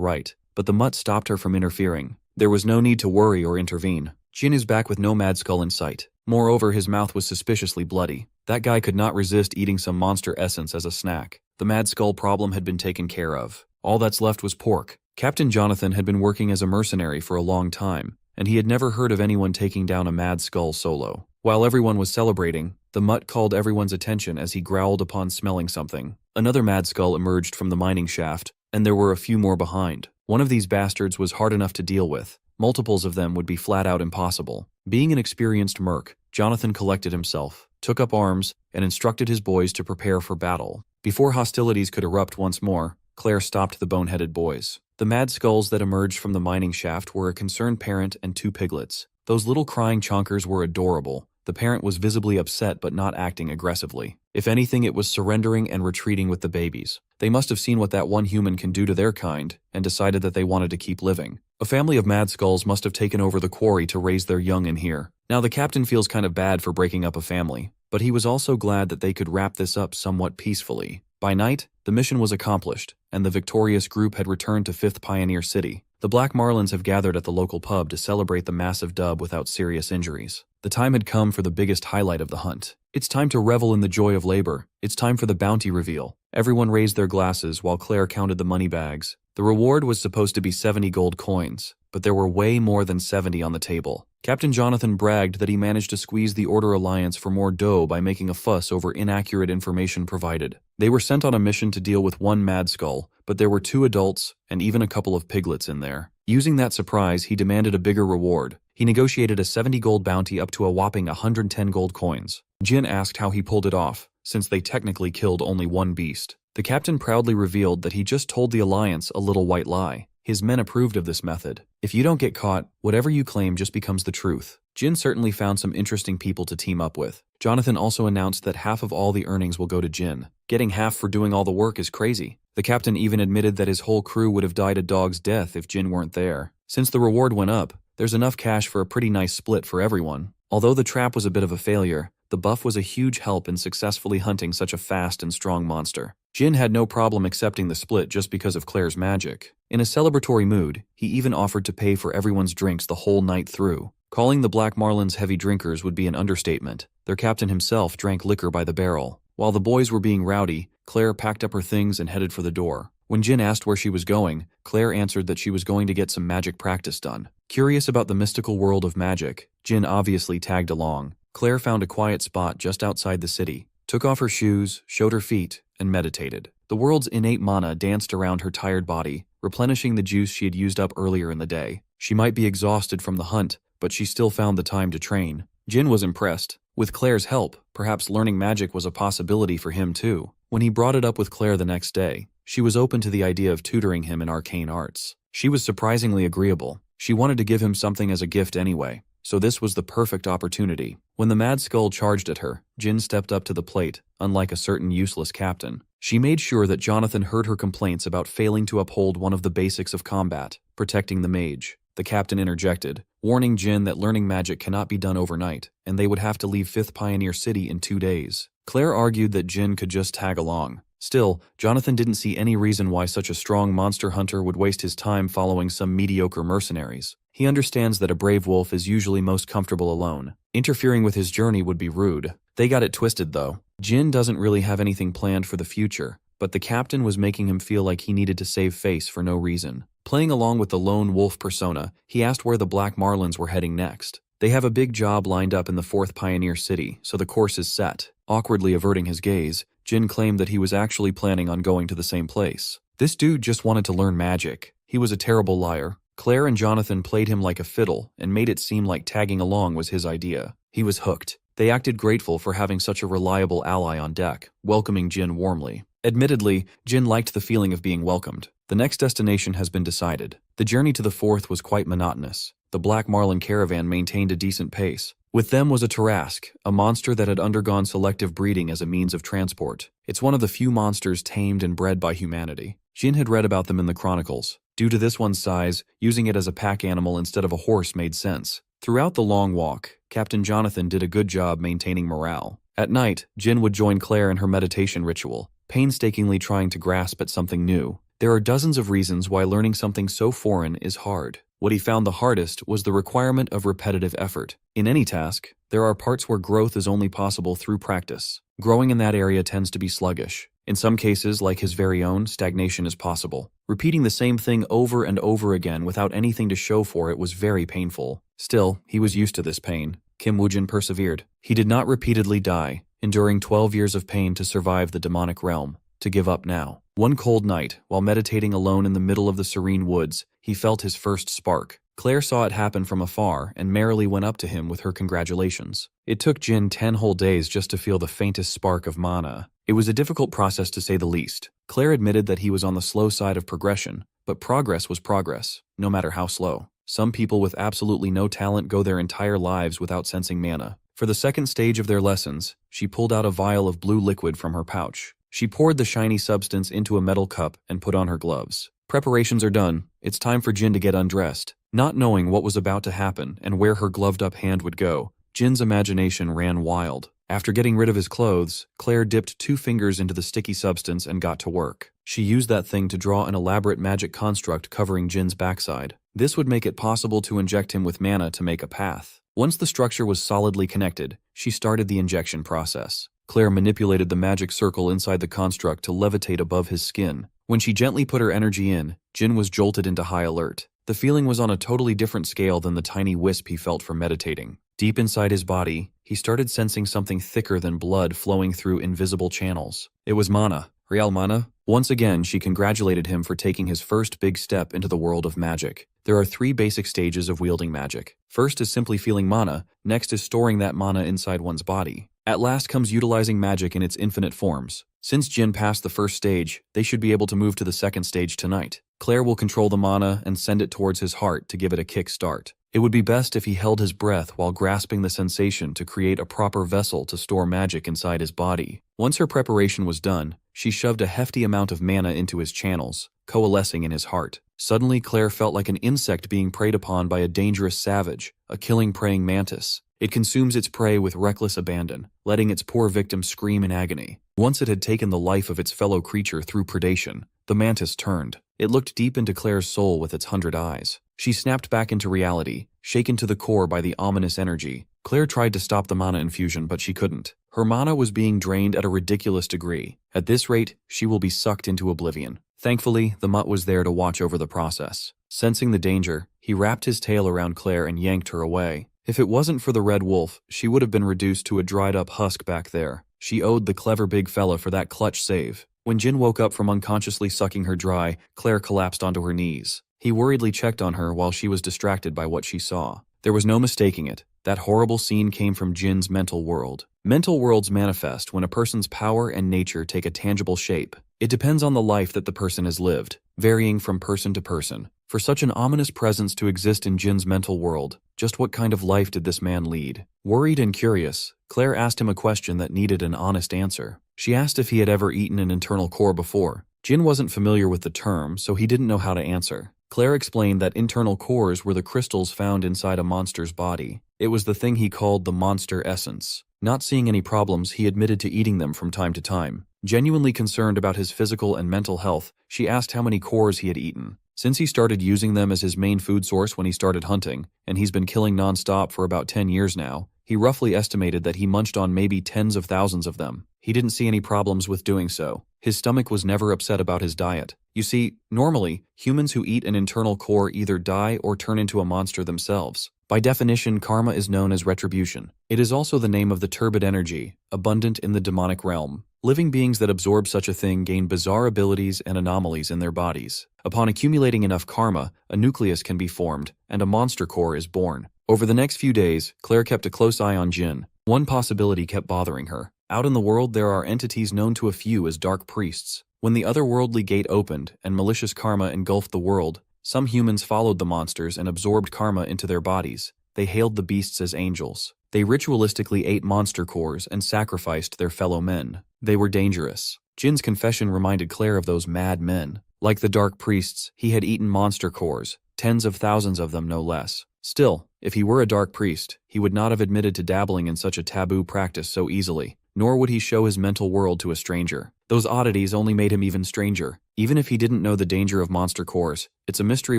right, but the mutt stopped her from interfering. There was no need to worry or intervene. Jin is back with no Mad Skull in sight. Moreover, his mouth was suspiciously bloody. That guy could not resist eating some monster essence as a snack. The Mad Skull problem had been taken care of. All that's left was pork. Captain Jonathan had been working as a mercenary for a long time, and he had never heard of anyone taking down a Mad Skull solo. While everyone was celebrating, the mutt called everyone's attention as he growled upon smelling something. Another Mad Skull emerged from the mining shaft, and there were a few more behind. One of these bastards was hard enough to deal with. Multiples of them would be flat out impossible. Being an experienced merc, Jonathan collected himself, took up arms, and instructed his boys to prepare for battle. Before hostilities could erupt once more, Claire stopped the boneheaded boys. The Mad Skulls that emerged from the mining shaft were a concerned parent and 2 piglets. Those little crying chonkers were adorable. The parent was visibly upset but not acting aggressively. If anything, it was surrendering and retreating with the babies. They must have seen what that one human can do to their kind and decided that they wanted to keep living. A family of Mad Skulls must have taken over the quarry to raise their young in here. Now the captain feels kind of bad for breaking up a family, but he was also glad that they could wrap this up somewhat peacefully. By night, the mission was accomplished, and the victorious group had returned to 5th Pioneer City. The Black Marlins have gathered at the local pub to celebrate the massive dub without serious injuries. The time had come for the biggest highlight of the hunt. It's time to revel in the joy of labor. It's time for the bounty reveal. Everyone raised their glasses while Claire counted the money bags. The reward was supposed to be 70 gold coins, but there were way more than 70 on the table. Captain Jonathan bragged that he managed to squeeze the Order Alliance for more dough by making a fuss over inaccurate information provided. They were sent on a mission to deal with 1 Mad Skull, but there were 2 adults and even a couple of piglets in there. Using that surprise, he demanded a bigger reward. He negotiated a 70 gold bounty up to a whopping 110 gold coins. Jin asked how he pulled it off, since they technically killed only 1 beast. The captain proudly revealed that he just told the Alliance a little white lie. His men approved of this method. If you don't get caught, whatever you claim just becomes the truth. Jin certainly found some interesting people to team up with. Jonathan also announced that half of all the earnings will go to Jin. Getting half for doing all the work is crazy. The captain even admitted that his whole crew would have died a dog's death if Jin weren't there. Since the reward went up, there's enough cash for a pretty nice split for everyone. Although the trap was a bit of a failure, the buff was a huge help in successfully hunting such a fast and strong monster. Jin had no problem accepting the split just because of Claire's magic. In a celebratory mood, he even offered to pay for everyone's drinks the whole night through. Calling the Black Marlins heavy drinkers would be an understatement. Their captain himself drank liquor by the barrel. While the boys were being rowdy, Claire packed up her things and headed for the door. When Jin asked where she was going, Claire answered that she was going to get some magic practice done. Curious about the mystical world of magic, Jin obviously tagged along. Claire found a quiet spot just outside the city, took off her shoes, showed her feet, and meditated. The world's innate mana danced around her tired body, replenishing the juice she had used up earlier in the day. She might be exhausted from the hunt, but she still found the time to train. Jin was impressed. With Claire's help, perhaps learning magic was a possibility for him too. When he brought it up with Claire the next day, she was open to the idea of tutoring him in arcane arts. She was surprisingly agreeable. She wanted to give him something as a gift anyway, so this was the perfect opportunity. When the Mad Skull charged at her, Jin stepped up to the plate, unlike a certain useless captain. She made sure that Jonathan heard her complaints about failing to uphold one of the basics of combat, protecting the mage. The captain interjected, warning Jin that learning magic cannot be done overnight, and they would have to leave 5th Pioneer City in 2 days. Claire argued that Jin could just tag along. Still, Jonathan didn't see any reason why such a strong monster hunter would waste his time following some mediocre mercenaries. He understands that a brave wolf is usually most comfortable alone. Interfering with his journey would be rude. They got it twisted though. Jin doesn't really have anything planned for the future, but the captain was making him feel like he needed to save face for no reason. Playing along with the lone wolf persona, he asked where the Black Marlins were heading next. They have a big job lined up in the 4th Pioneer City, so the course is set. Awkwardly averting his gaze, Jin claimed that he was actually planning on going to the same place. This dude just wanted to learn magic. He was a terrible liar. Claire and Jonathan played him like a fiddle and made it seem like tagging along was his idea. He was hooked. They acted grateful for having such a reliable ally on deck, welcoming Jin warmly. Admittedly, Jin liked the feeling of being welcomed. The next destination has been decided. The journey to the 4th was quite monotonous. The Black Marlin caravan maintained a decent pace. With them was a Tarask, a monster that had undergone selective breeding as a means of transport. It's one of the few monsters tamed and bred by humanity. Jin had read about them in the chronicles. Due to this one's size, using it as a pack animal instead of a horse made sense. Throughout the long walk, Captain Jonathan did a good job maintaining morale. At night, Jin would join Claire in her meditation ritual, painstakingly trying to grasp at something new. There are dozens of reasons why learning something so foreign is hard. What he found the hardest was the requirement of repetitive effort. In any task, there are parts where growth is only possible through practice. Growing in that area tends to be sluggish. In some cases, like his very own, stagnation is possible. Repeating the same thing over and over again without anything to show for it was very painful. Still, he was used to this pain. Kim Woo-jin persevered. He did not repeatedly die, enduring 12 years of pain to survive the demonic realm. To give up now. One cold night, while meditating alone in the middle of the serene woods, he felt his first spark. Claire saw it happen from afar and merrily went up to him with her congratulations. It took Jin 10 whole days just to feel the faintest spark of mana. It was a difficult process to say the least. Claire admitted that he was on the slow side of progression, but progress was progress, no matter how slow. Some people with absolutely no talent go their entire lives without sensing mana. For the second stage of their lessons, she pulled out a vial of blue liquid from her pouch. She poured the shiny substance into a metal cup and put on her gloves. Preparations are done. It's time for Jin to get undressed. Not knowing what was about to happen and where her gloved-up hand would go, Jin's imagination ran wild. After getting rid of his clothes, Claire dipped 2 fingers into the sticky substance and got to work. She used that thing to draw an elaborate magic construct covering Jin's backside. This would make it possible to inject him with mana to make a path. Once the structure was solidly connected, she started the injection process. Claire manipulated the magic circle inside the construct to levitate above his skin. When she gently put her energy in, Jin was jolted into high alert. The feeling was on a totally different scale than the tiny wisp he felt from meditating. Deep inside his body, he started sensing something thicker than blood flowing through invisible channels. It was mana. Real mana? Once again, she congratulated him for taking his first big step into the world of magic. There are 3 basic stages of wielding magic. First is simply feeling mana, next is storing that mana inside one's body. At last comes utilizing magic in its infinite forms. Since Jin passed the first stage, they should be able to move to the second stage tonight. Claire will control the mana and send it towards his heart to give it a kick start. It would be best if he held his breath while grasping the sensation to create a proper vessel to store magic inside his body. Once her preparation was done, she shoved a hefty amount of mana into his channels, coalescing in his heart. Suddenly, Claire felt like an insect being preyed upon by a dangerous savage, a killing praying mantis. It consumes its prey with reckless abandon, letting its poor victim scream in agony. Once it had taken the life of its fellow creature through predation, the mantis turned. It looked deep into Claire's soul with its 100 eyes. She snapped back into reality, shaken to the core by the ominous energy. Claire tried to stop the mana infusion, but she couldn't. Her mana was being drained at a ridiculous degree. At this rate, she will be sucked into oblivion. Thankfully, the mutt was there to watch over the process. Sensing the danger, he wrapped his tail around Claire and yanked her away. If it wasn't for the red wolf, she would have been reduced to a dried-up husk back there. She owed the clever big fella for that clutch save. When Jin woke up from unconsciously sucking her dry, Claire collapsed onto her knees. He worriedly checked on her while she was distracted by what she saw. There was no mistaking it. That horrible scene came from Jin's mental world. Mental worlds manifest when a person's power and nature take a tangible shape. It depends on the life that the person has lived, varying from person to person. For such an ominous presence to exist in Jin's mental world, just what kind of life did this man lead? Worried and curious, Claire asked him a question that needed an honest answer. She asked if he had ever eaten an internal core before. Jin wasn't familiar with the term, so he didn't know how to answer. Claire explained that internal cores were the crystals found inside a monster's body. It was the thing he called the monster essence. Not seeing any problems, he admitted to eating them from time to time. Genuinely concerned about his physical and mental health, she asked how many cores he had eaten. Since he started using them as his main food source when he started hunting, and he's been killing non-stop for about 10 years now, he roughly estimated that he munched on maybe tens of thousands of them. He didn't see any problems with doing so. His stomach was never upset about his diet. You see, normally, humans who eat an internal core either die or turn into a monster themselves. By definition, karma is known as retribution. It is also the name of the turbid energy, abundant in the demonic realm. Living beings that absorb such a thing gain bizarre abilities and anomalies in their bodies. Upon accumulating enough karma, a nucleus can be formed, and a monster core is born. Over the next few days, Claire kept a close eye on Jin. One possibility kept bothering her. Out in the world, there are entities known to a few as dark priests. When the otherworldly gate opened and malicious karma engulfed the world, some humans followed the monsters and absorbed karma into their bodies. They hailed the beasts as angels. They ritualistically ate monster cores and sacrificed their fellow men. They were dangerous. Jin's confession reminded Claire of those mad men. Like the dark priests, he had eaten monster cores, tens of thousands of them no less. Still, if he were a dark priest, he would not have admitted to dabbling in such a taboo practice so easily, nor would he show his mental world to a stranger. Those oddities only made him even stranger. Even if he didn't know the danger of monster cores, it's a mystery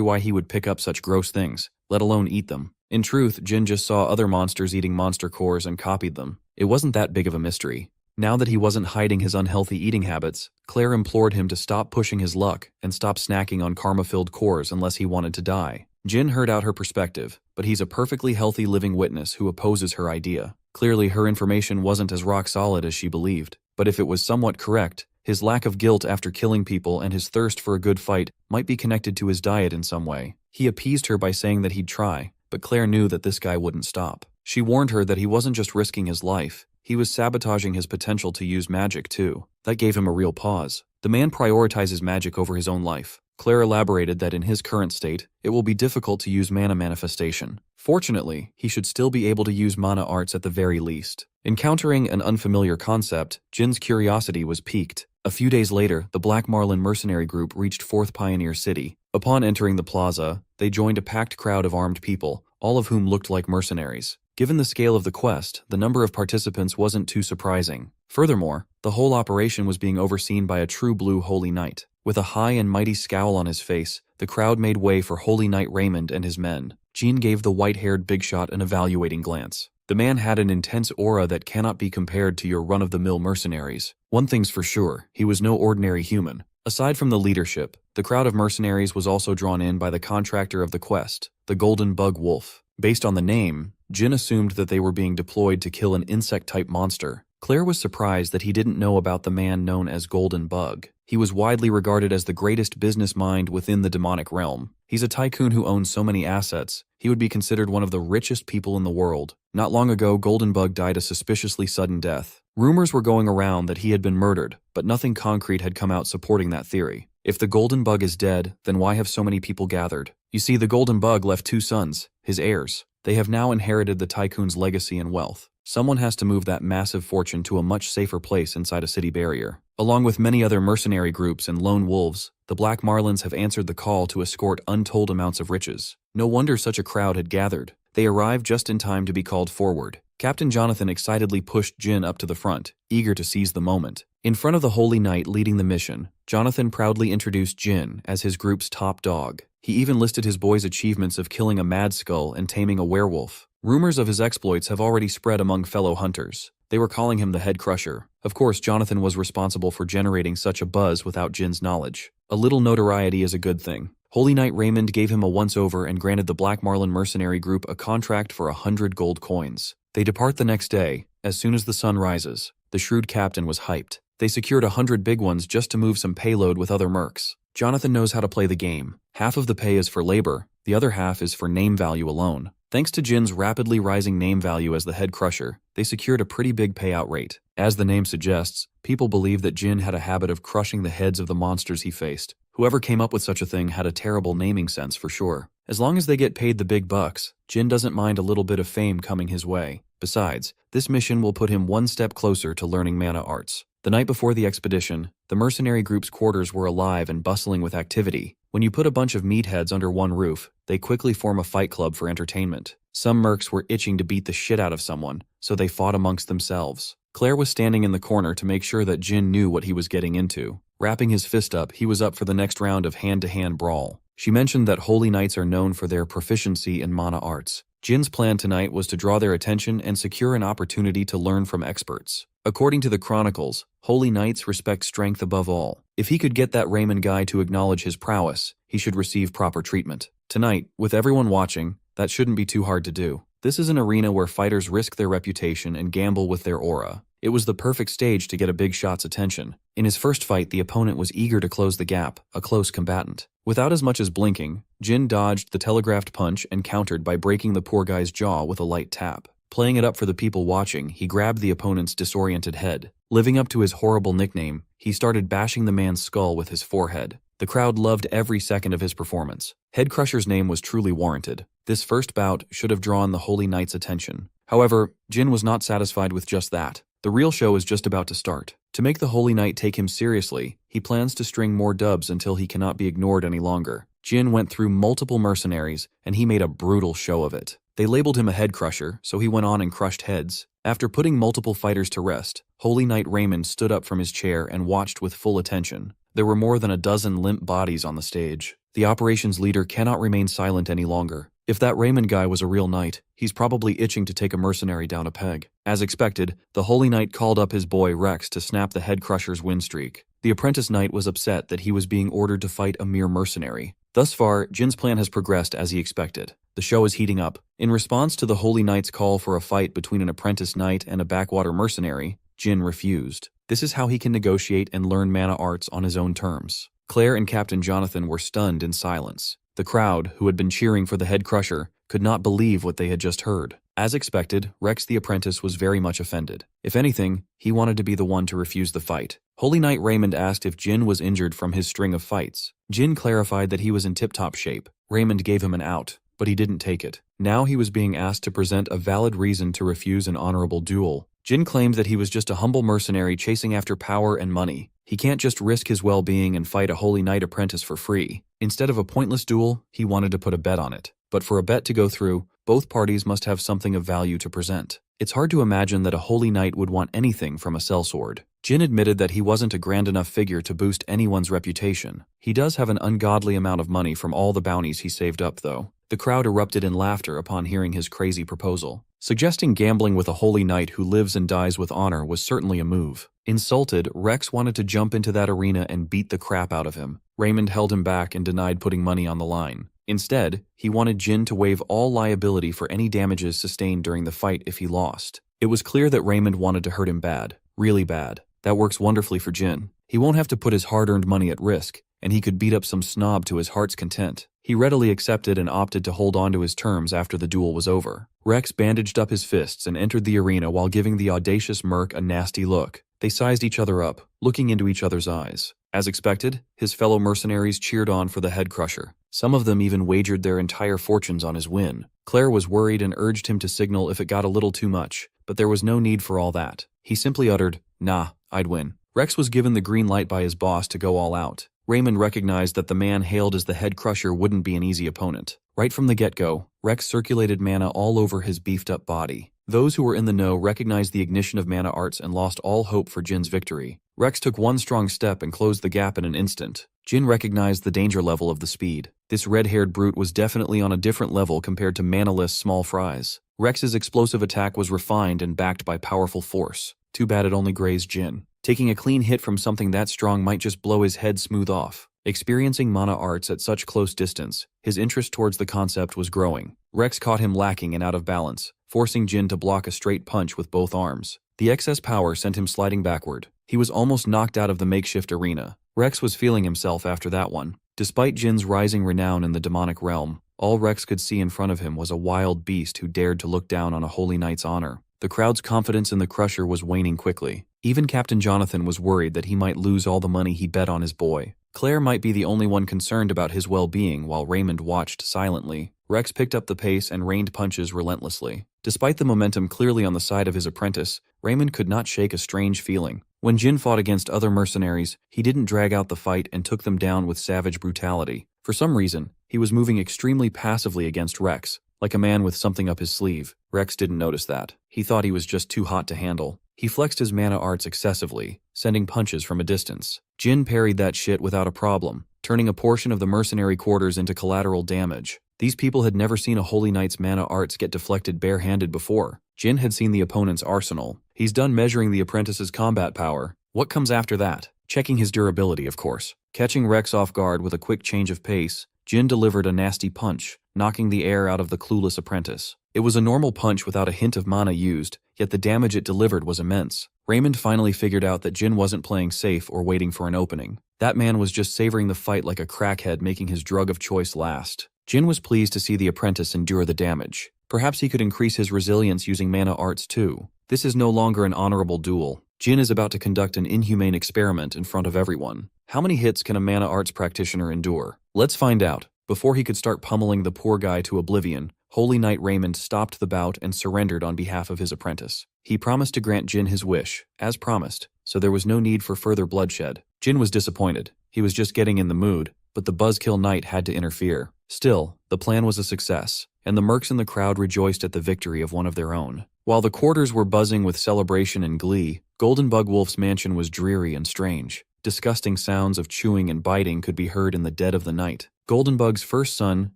why he would pick up such gross things, let alone eat them. In truth, Jin just saw other monsters eating monster cores and copied them. It wasn't that big of a mystery. Now that he wasn't hiding his unhealthy eating habits, Claire implored him to stop pushing his luck and stop snacking on karma-filled cores unless he wanted to die. Jin heard out her perspective, but he's a perfectly healthy living witness who opposes her idea. Clearly, her information wasn't as rock-solid as she believed, but if it was somewhat correct, his lack of guilt after killing people and his thirst for a good fight might be connected to his diet in some way. He appeased her by saying that he'd try, but Claire knew that this guy wouldn't stop. She warned her that he wasn't just risking his life, he was sabotaging his potential to use magic too. That gave him a real pause. The man prioritizes magic over his own life. Claire elaborated that in his current state, it will be difficult to use mana manifestation. Fortunately, he should still be able to use mana arts at the very least. Encountering an unfamiliar concept, Jin's curiosity was piqued. A few days later, the Black Marlin mercenary group reached 4th Pioneer City. Upon entering the plaza, they joined a packed crowd of armed people, all of whom looked like mercenaries. Given the scale of the quest, the number of participants wasn't too surprising. Furthermore, the whole operation was being overseen by a true blue Holy Knight. With a high and mighty scowl on his face, the crowd made way for Holy Knight Raymond and his men. Jin gave the white-haired big shot an evaluating glance. The man had an intense aura that cannot be compared to your run-of-the-mill mercenaries. One thing's for sure, he was no ordinary human. Aside from the leadership, the crowd of mercenaries was also drawn in by the contractor of the quest, the Golden Bug Wolf. Based on the name, Jin assumed that they were being deployed to kill an insect-type monster. Claire was surprised that he didn't know about the man known as Golden Bug. He was widely regarded as the greatest business mind within the demonic realm. He's a tycoon who owns so many assets, he would be considered one of the richest people in the world. Not long ago, Golden Bug died a suspiciously sudden death. Rumors were going around that he had been murdered, but nothing concrete had come out supporting that theory. If the Golden Bug is dead, then why have so many people gathered? You see, the Golden Bug left 2 sons, his heirs. They have now inherited the tycoon's legacy and wealth. Someone has to move that massive fortune to a much safer place inside a city barrier. Along with many other mercenary groups and lone wolves, the Black Marlins have answered the call to escort untold amounts of riches. No wonder such a crowd had gathered. They arrived just in time to be called forward. Captain Jonathan excitedly pushed Jin up to the front, eager to seize the moment. In front of the Holy Knight leading the mission, Jonathan proudly introduced Jin as his group's top dog. He even listed his boy's achievements of killing a mad skull and taming a werewolf. Rumors of his exploits have already spread among fellow hunters. They were calling him the Head Crusher. Of course, Jonathan was responsible for generating such a buzz without Jin's knowledge. A little notoriety is a good thing. Holy Knight Raymond gave him a once-over and granted the Black Marlin mercenary group a contract for 100 gold coins. They depart the next day. As soon as the sun rises, the shrewd captain was hyped. They secured 100 big ones just to move some payload with other mercs. Jonathan knows how to play the game. Half of the pay is for labor, the other half is for name value alone. Thanks to Jin's rapidly rising name value as the Head Crusher, they secured a pretty big payout rate. As the name suggests, people believe that Jin had a habit of crushing the heads of the monsters he faced. Whoever came up with such a thing had a terrible naming sense for sure. As long as they get paid the big bucks, Jin doesn't mind a little bit of fame coming his way. Besides, this mission will put him one step closer to learning mana arts. The night before the expedition, the mercenary group's quarters were alive and bustling with activity. When you put a bunch of meatheads under one roof, they quickly form a fight club for entertainment. Some mercs were itching to beat the shit out of someone, so they fought amongst themselves. Claire was standing in the corner to make sure that Jin knew what he was getting into. Wrapping his fist up, he was up for the next round of hand-to-hand brawl. She mentioned that Holy Knights are known for their proficiency in mana arts. Jin's plan tonight was to draw their attention and secure an opportunity to learn from experts. According to the chronicles, Holy Knights respect strength above all. If he could get that Raymond guy to acknowledge his prowess, he should receive proper treatment. Tonight, with everyone watching, that shouldn't be too hard to do. This is an arena where fighters risk their reputation and gamble with their aura. It was the perfect stage to get a big shot's attention. In his first fight, the opponent was eager to close the gap, a close combatant. Without as much as blinking, Jin dodged the telegraphed punch and countered by breaking the poor guy's jaw with a light tap. Playing it up for the people watching, he grabbed the opponent's disoriented head. Living up to his horrible nickname, he started bashing the man's skull with his forehead. The crowd loved every second of his performance. Head Crusher's name was truly warranted. This first bout should have drawn the Holy Knight's attention. However, Jin was not satisfied with just that. The real show is just about to start. To make the Holy Knight take him seriously, he plans to string more dubs until he cannot be ignored any longer. Jin went through multiple mercenaries, and he made a brutal show of it. They labeled him a head crusher, so he went on and crushed heads. After putting multiple fighters to rest, Holy Knight Raymond stood up from his chair and watched with full attention. There were more than a dozen limp bodies on the stage. The operations leader cannot remain silent any longer. If that Raymond guy was a real knight, he's probably itching to take a mercenary down a peg. As expected, the Holy Knight called up his boy Rex to snap the head crusher's win streak. The apprentice knight was upset that he was being ordered to fight a mere mercenary. Thus far, Jin's plan has progressed as he expected. The show is heating up. In response to the Holy Knight's call for a fight between an apprentice knight and a backwater mercenary, Jin refused. This is how he can negotiate and learn mana arts on his own terms. Claire and Captain Jonathan were stunned in silence. The crowd, who had been cheering for the head crusher, could not believe what they had just heard. As expected, Rex the apprentice was very much offended. If anything, he wanted to be the one to refuse the fight. Holy Knight Raymond asked if Jin was injured from his string of fights. Jin clarified that he was in tip-top shape. Raymond gave him an out, but he didn't take it. Now he was being asked to present a valid reason to refuse an honorable duel. Jin claimed that he was just a humble mercenary chasing after power and money. He can't just risk his well-being and fight a Holy Knight apprentice for free. Instead of a pointless duel, he wanted to put a bet on it. But for a bet to go through, both parties must have something of value to present. It's hard to imagine that a Holy Knight would want anything from a sellsword. Jin admitted that he wasn't a grand enough figure to boost anyone's reputation. He does have an ungodly amount of money from all the bounties he saved up, though. The crowd erupted in laughter upon hearing his crazy proposal. Suggesting gambling with a Holy Knight who lives and dies with honor was certainly a move. Insulted, Rex wanted to jump into that arena and beat the crap out of him. Raymond held him back and denied putting money on the line. Instead, he wanted Jin to waive all liability for any damages sustained during the fight if he lost. It was clear that Raymond wanted to hurt him bad, really bad. That works wonderfully for Jin. He won't have to put his hard-earned money at risk, and he could beat up some snob to his heart's content. He readily accepted and opted to hold on to his terms after the duel was over. Rex bandaged up his fists and entered the arena while giving the audacious merc a nasty look. They sized each other up, looking into each other's eyes. As expected, his fellow mercenaries cheered on for the head crusher. Some of them even wagered their entire fortunes on his win. Claire was worried and urged him to signal if it got a little too much, but there was no need for all that. He simply uttered, "Nah, I'd win." Rex was given the green light by his boss to go all out. Raymond recognized that the man hailed as the head crusher wouldn't be an easy opponent. Right from the get-go, Rex circulated mana all over his beefed-up body. Those who were in the know recognized the ignition of mana arts and lost all hope for Jin's victory. Rex took one strong step and closed the gap in an instant. Jin recognized the danger level of the speed. This red-haired brute was definitely on a different level compared to mana-less small fries. Rex's explosive attack was refined and backed by powerful force. Too bad it only grazed Jin. Taking a clean hit from something that strong might just blow his head smooth off. Experiencing mana arts at such close distance, his interest towards the concept was growing. Rex caught him lacking and out of balance, forcing Jin to block a straight punch with both arms. The excess power sent him sliding backward. He was almost knocked out of the makeshift arena. Rex was feeling himself after that one. Despite Jin's rising renown in the demonic realm, all Rex could see in front of him was a wild beast who dared to look down on a Holy Knight's honor. The crowd's confidence in the Crusher was waning quickly. Even Captain Jonathan was worried that he might lose all the money he bet on his boy. Claire might be the only one concerned about his well-being while Raymond watched silently. Rex picked up the pace and rained punches relentlessly. Despite the momentum clearly on the side of his apprentice, Raymond could not shake a strange feeling. When Jin fought against other mercenaries, he didn't drag out the fight and took them down with savage brutality. For some reason, he was moving extremely passively against Rex, like a man with something up his sleeve. Rex didn't notice that. He thought he was just too hot to handle. He flexed his mana arts excessively, sending punches from a distance. Jin parried that shit without a problem, turning a portion of the mercenary quarters into collateral damage. These people had never seen a Holy Knight's mana arts get deflected bare-handed before. Jin had seen the opponent's arsenal. He's done measuring the apprentice's combat power. What comes after that? Checking his durability, of course. Catching Rex off guard with a quick change of pace, Jin delivered a nasty punch, knocking the air out of the clueless apprentice. It was a normal punch without a hint of mana used, yet the damage it delivered was immense. Raymond finally figured out that Jin wasn't playing safe or waiting for an opening. That man was just savoring the fight like a crackhead making his drug of choice last. Jin was pleased to see the apprentice endure the damage. Perhaps he could increase his resilience using mana arts too. This is no longer an honorable duel. Jin is about to conduct an inhumane experiment in front of everyone. How many hits can a mana arts practitioner endure? Let's find out. Before he could start pummeling the poor guy to oblivion, Holy Knight Raymond stopped the bout and surrendered on behalf of his apprentice. He promised to grant Jin his wish, as promised, so there was no need for further bloodshed. Jin was disappointed. He was just getting in the mood, but the Buzzkill Knight had to interfere. Still, the plan was a success, and the mercs in the crowd rejoiced at the victory of one of their own. While the quarters were buzzing with celebration and glee, Golden Bug Wolf's mansion was dreary and strange. Disgusting sounds of chewing and biting could be heard in the dead of the night. Golden Bug's first son,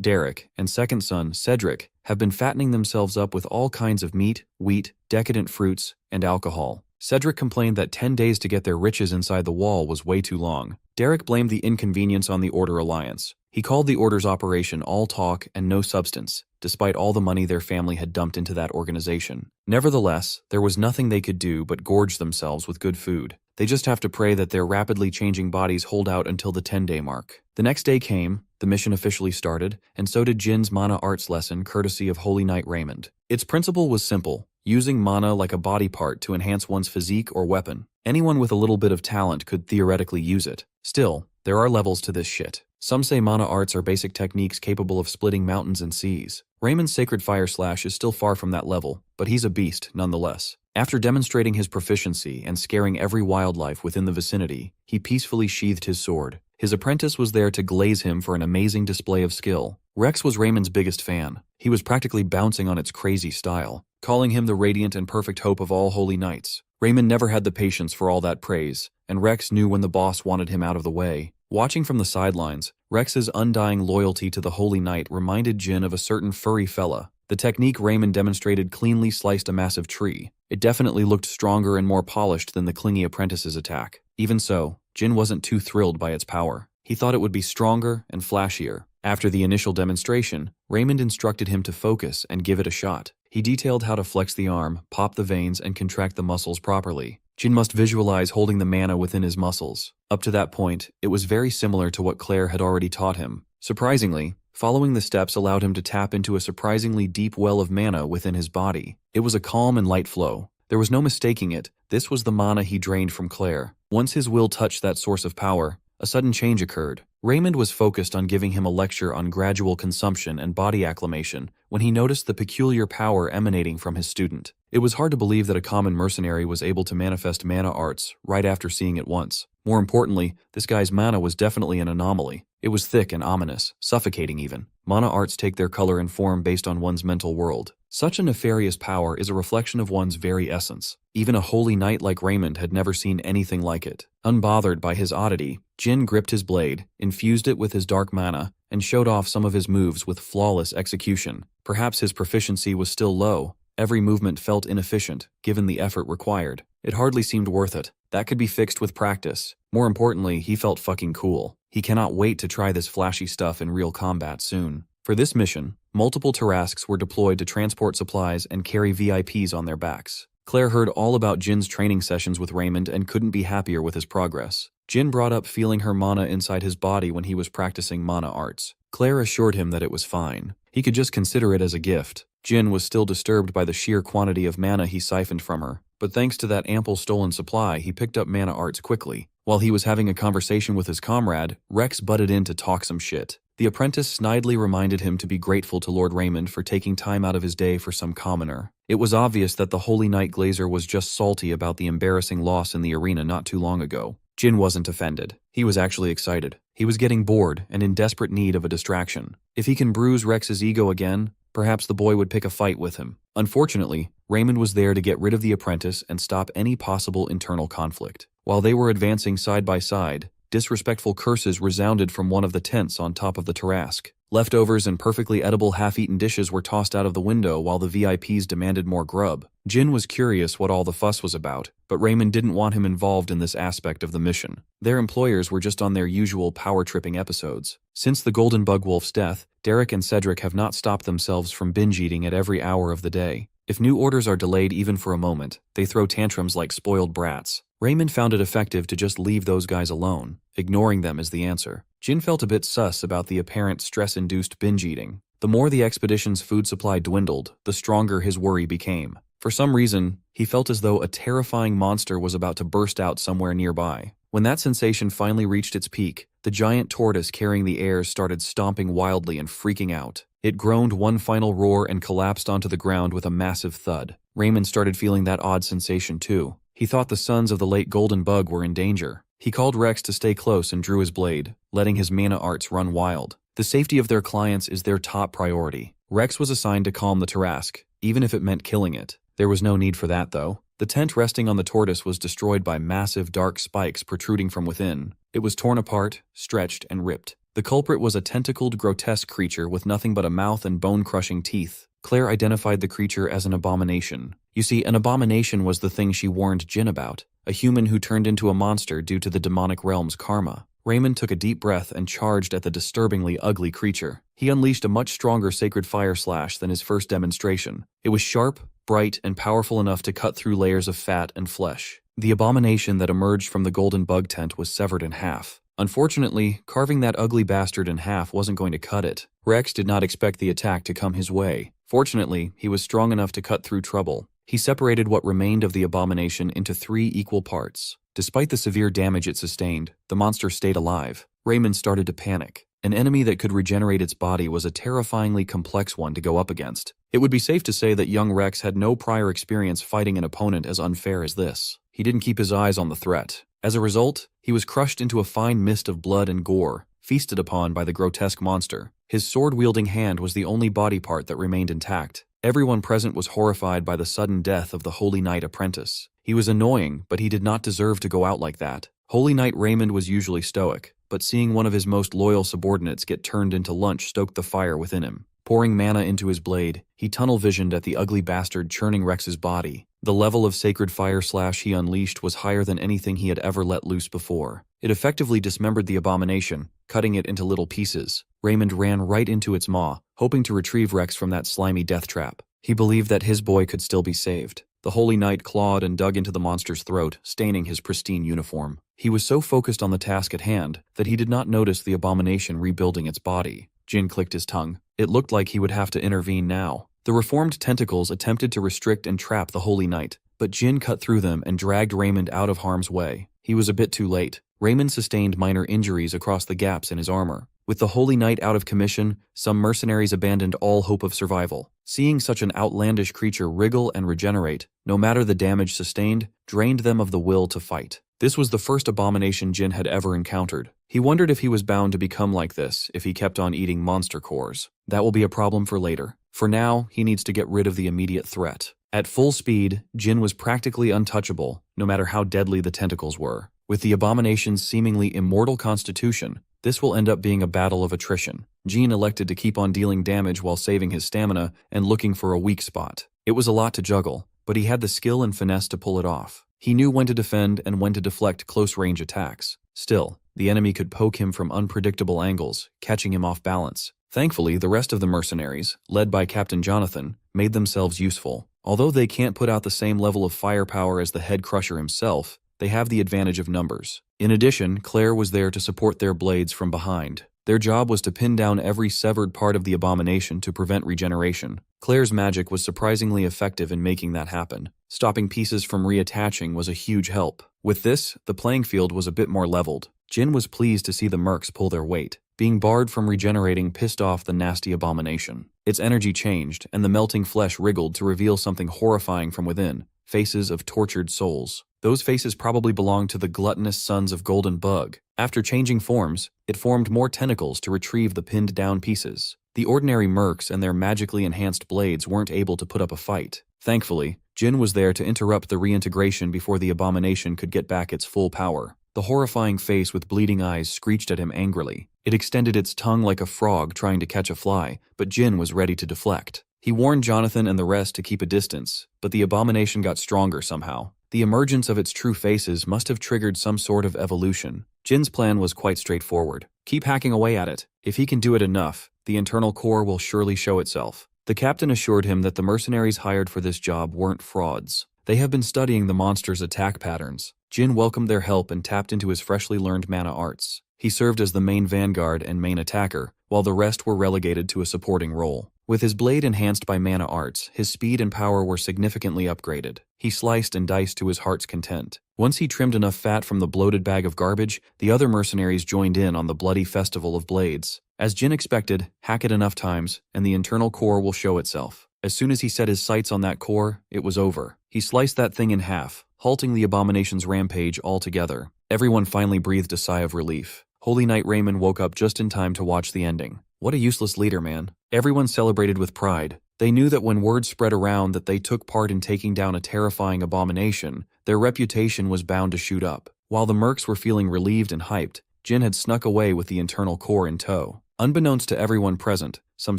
Derek, and second son, Cedric, have been fattening themselves up with all kinds of meat, wheat, decadent fruits, and alcohol. Cedric complained that 10 days to get their riches inside the wall was way too long. Derek blamed the inconvenience on the Order Alliance. He called the Order's operation all talk and no substance, despite all the money their family had dumped into that organization. Nevertheless, there was nothing they could do but gorge themselves with good food. They just have to pray that their rapidly changing bodies hold out until the 10-day mark. The next day came, the mission officially started, and so did Jin's mana arts lesson courtesy of Holy Knight Raymond. Its principle was simple, using mana like a body part to enhance one's physique or weapon. Anyone with a little bit of talent could theoretically use it. Still, there are levels to this shit. Some say mana arts are basic techniques capable of splitting mountains and seas. Raymond's Sacred Fire Slash is still far from that level, but he's a beast nonetheless. After demonstrating his proficiency and scaring every wildlife within the vicinity, he peacefully sheathed his sword. His apprentice was there to glaze him for an amazing display of skill. Rex was Raymond's biggest fan. He was practically bouncing on its crazy style, calling him the radiant and perfect hope of all holy knights. Raymond never had the patience for all that praise, and Rex knew when the boss wanted him out of the way. Watching from the sidelines, Rex's undying loyalty to the Holy Knight reminded Jin of a certain furry fella. The technique Raymond demonstrated cleanly sliced a massive tree. It definitely looked stronger and more polished than the clingy apprentice's attack. Even so, Jin wasn't too thrilled by its power. He thought it would be stronger and flashier. After the initial demonstration, Raymond instructed him to focus and give it a shot. He detailed how to flex the arm, pop the veins, and contract the muscles properly. Jin must visualize holding the mana within his muscles. Up to that point, it was very similar to what Claire had already taught him. Surprisingly, following the steps allowed him to tap into a surprisingly deep well of mana within his body. It was a calm and light flow. There was no mistaking it. This was the mana he drained from Claire. Once his will touched that source of power, a sudden change occurred. Raymond was focused on giving him a lecture on gradual consumption and body acclimation when he noticed the peculiar power emanating from his student. It was hard to believe that a common mercenary was able to manifest mana arts right after seeing it once. More importantly, this guy's mana was definitely an anomaly. It was thick and ominous, suffocating even. Mana arts take their color and form based on one's mental world. Such a nefarious power is a reflection of one's very essence. Even a holy knight like Raymond had never seen anything like it. Unbothered by his oddity, Jin gripped his blade, infused it with his dark mana, and showed off some of his moves with flawless execution. Perhaps his proficiency was still low. Every movement felt inefficient, given the effort required. It hardly seemed worth it. That could be fixed with practice. More importantly, he felt fucking cool. He cannot wait to try this flashy stuff in real combat soon. For this mission, multiple Tarasques were deployed to transport supplies and carry VIPs on their backs. Claire heard all about Jin's training sessions with Raymond and couldn't be happier with his progress. Jin brought up feeling her mana inside his body when he was practicing mana arts. Claire assured him that it was fine. He could just consider it as a gift. Jin was still disturbed by the sheer quantity of mana he siphoned from her, but thanks to that ample stolen supply, he picked up mana arts quickly. While he was having a conversation with his comrade, Rex butted in to talk some shit. The apprentice snidely reminded him to be grateful to Lord Raymond for taking time out of his day for some commoner. It was obvious that the Holy Knight Glazer was just salty about the embarrassing loss in the arena not too long ago. Jin wasn't offended. He was actually excited. He was getting bored and in desperate need of a distraction. If he can bruise Rex's ego again, perhaps the boy would pick a fight with him. Unfortunately, Raymond was there to get rid of the apprentice and stop any possible internal conflict. While they were advancing side by side, disrespectful curses resounded from one of the tents on top of the Tarasque. Leftovers and perfectly edible half-eaten dishes were tossed out of the window while the VIPs demanded more grub. Jin was curious what all the fuss was about, but Raymond didn't want him involved in this aspect of the mission. Their employers were just on their usual power-tripping episodes. Since the Golden Bug Wolf's death, Derek and Cedric have not stopped themselves from binge-eating at every hour of the day. If new orders are delayed even for a moment, they throw tantrums like spoiled brats. Raymond found it effective to just leave those guys alone. Ignoring them is the answer. Jin felt a bit sus about the apparent stress-induced binge-eating. The more the expedition's food supply dwindled, the stronger his worry became. For some reason, he felt as though a terrifying monster was about to burst out somewhere nearby. When that sensation finally reached its peak, the The giant tortoise carrying the heirs started stomping wildly and freaking out. It groaned one final roar and collapsed onto the ground with a massive thud. Raymond started feeling that odd sensation too. He thought the sons of the late Golden Bug were in danger. He called Rex to stay close and drew his blade, letting his mana arts run wild. The safety of their clients is their top priority. Rex was assigned to calm the Tarrasque, even if it meant killing it. There was no need for that though. The tent resting on the tortoise was destroyed by massive dark spikes protruding from within. It was torn apart, stretched, and ripped. The culprit was a tentacled, grotesque creature with nothing but a mouth and bone-crushing teeth. Claire identified the creature as an abomination. You see, an abomination was the thing she warned Jin about, a human who turned into a monster due to the demonic realm's karma. Raymond took a deep breath and charged at the disturbingly ugly creature. He unleashed a much stronger sacred fire slash than his first demonstration. It was sharp, bright, and powerful enough to cut through layers of fat and flesh. The abomination that emerged from the Golden Bug tent was severed in half. Unfortunately, carving that ugly bastard in half wasn't going to cut it. Rex did not expect the attack to come his way. Fortunately, he was strong enough to cut through trouble. He separated what remained of the abomination into 3 equal parts. Despite the severe damage it sustained, the monster stayed alive. Raymond started to panic. An enemy that could regenerate its body was a terrifyingly complex one to go up against. It would be safe to say that young Rex had no prior experience fighting an opponent as unfair as this. He didn't keep his eyes on the threat. As a result, he was crushed into a fine mist of blood and gore, feasted upon by the grotesque monster. His sword-wielding hand was the only body part that remained intact. Everyone present was horrified by the sudden death of the Holy Knight apprentice. He was annoying, but he did not deserve to go out like that. Holy Knight Raymond was usually stoic, but seeing one of his most loyal subordinates get turned into lunch stoked the fire within him. Pouring mana into his blade, he tunnel-visioned at the ugly bastard churning Rex's body. The level of sacred fire slash he unleashed was higher than anything he had ever let loose before. It effectively dismembered the abomination, cutting it into little pieces. Raymond ran right into its maw, hoping to retrieve Rex from that slimy death trap. He believed that his boy could still be saved. The Holy Knight clawed and dug into the monster's throat, staining his pristine uniform. He was so focused on the task at hand that he did not notice the abomination rebuilding its body. Jin clicked his tongue. It looked like he would have to intervene now. The reformed tentacles attempted to restrict and trap the Holy Knight, but Jin cut through them and dragged Raymond out of harm's way. He was a bit too late. Raymond sustained minor injuries across the gaps in his armor. With the Holy Knight out of commission, some mercenaries abandoned all hope of survival. Seeing such an outlandish creature wriggle and regenerate, no matter the damage sustained, drained them of the will to fight. This was the first abomination Jin had ever encountered. He wondered if he was bound to become like this if he kept on eating monster cores. That will be a problem for later. For now, he needs to get rid of the immediate threat. At full speed, Jin was practically untouchable, no matter how deadly the tentacles were. With the abomination's seemingly immortal constitution, this will end up being a battle of attrition. Jin elected to keep on dealing damage while saving his stamina and looking for a weak spot. It was a lot to juggle, but he had the skill and finesse to pull it off. He knew when to defend and when to deflect close-range attacks. Still, the enemy could poke him from unpredictable angles, catching him off balance. Thankfully, the rest of the mercenaries, led by Captain Jonathan, made themselves useful. Although they can't put out the same level of firepower as the head crusher himself, they have the advantage of numbers. In addition, Claire was there to support their blades from behind. Their job was to pin down every severed part of the abomination to prevent regeneration. Claire's magic was surprisingly effective in making that happen. Stopping pieces from reattaching was a huge help. With this, the playing field was a bit more leveled. Jin was pleased to see the mercs pull their weight. Being barred from regenerating pissed off the nasty abomination. Its energy changed, and the melting flesh wriggled to reveal something horrifying from within. Faces of tortured souls. Those faces probably belonged to the gluttonous sons of Golden Bug. After changing forms, it formed more tentacles to retrieve the pinned down pieces. The ordinary mercs and their magically enhanced blades weren't able to put up a fight. Thankfully, Jin was there to interrupt the reintegration before the abomination could get back its full power. The horrifying face with bleeding eyes screeched at him angrily. It extended its tongue like a frog trying to catch a fly, but Jin was ready to deflect. He warned Jonathan and the rest to keep a distance, but the abomination got stronger somehow. The emergence of its true faces must have triggered some sort of evolution. Jin's plan was quite straightforward. Keep hacking away at it. If he can do it enough, the internal core will surely show itself. The captain assured him that the mercenaries hired for this job weren't frauds. They have been studying the monster's attack patterns. Jin welcomed their help and tapped into his freshly learned mana arts. He served as the main vanguard and main attacker, while the rest were relegated to a supporting role. With his blade enhanced by mana arts, his speed and power were significantly upgraded. He sliced and diced to his heart's content. Once he trimmed enough fat from the bloated bag of garbage, the other mercenaries joined in on the bloody festival of blades. As Jin expected, hack it enough times, and the internal core will show itself. As soon as he set his sights on that core, it was over. He sliced that thing in half, halting the abomination's rampage altogether. Everyone finally breathed a sigh of relief. Holy Knight Raymond woke up just in time to watch the ending. What a useless leader, man. Everyone celebrated with pride. They knew that when word spread around that they took part in taking down a terrifying abomination, their reputation was bound to shoot up. While the mercs were feeling relieved and hyped, Jin had snuck away with the internal core in tow. Unbeknownst to everyone present, some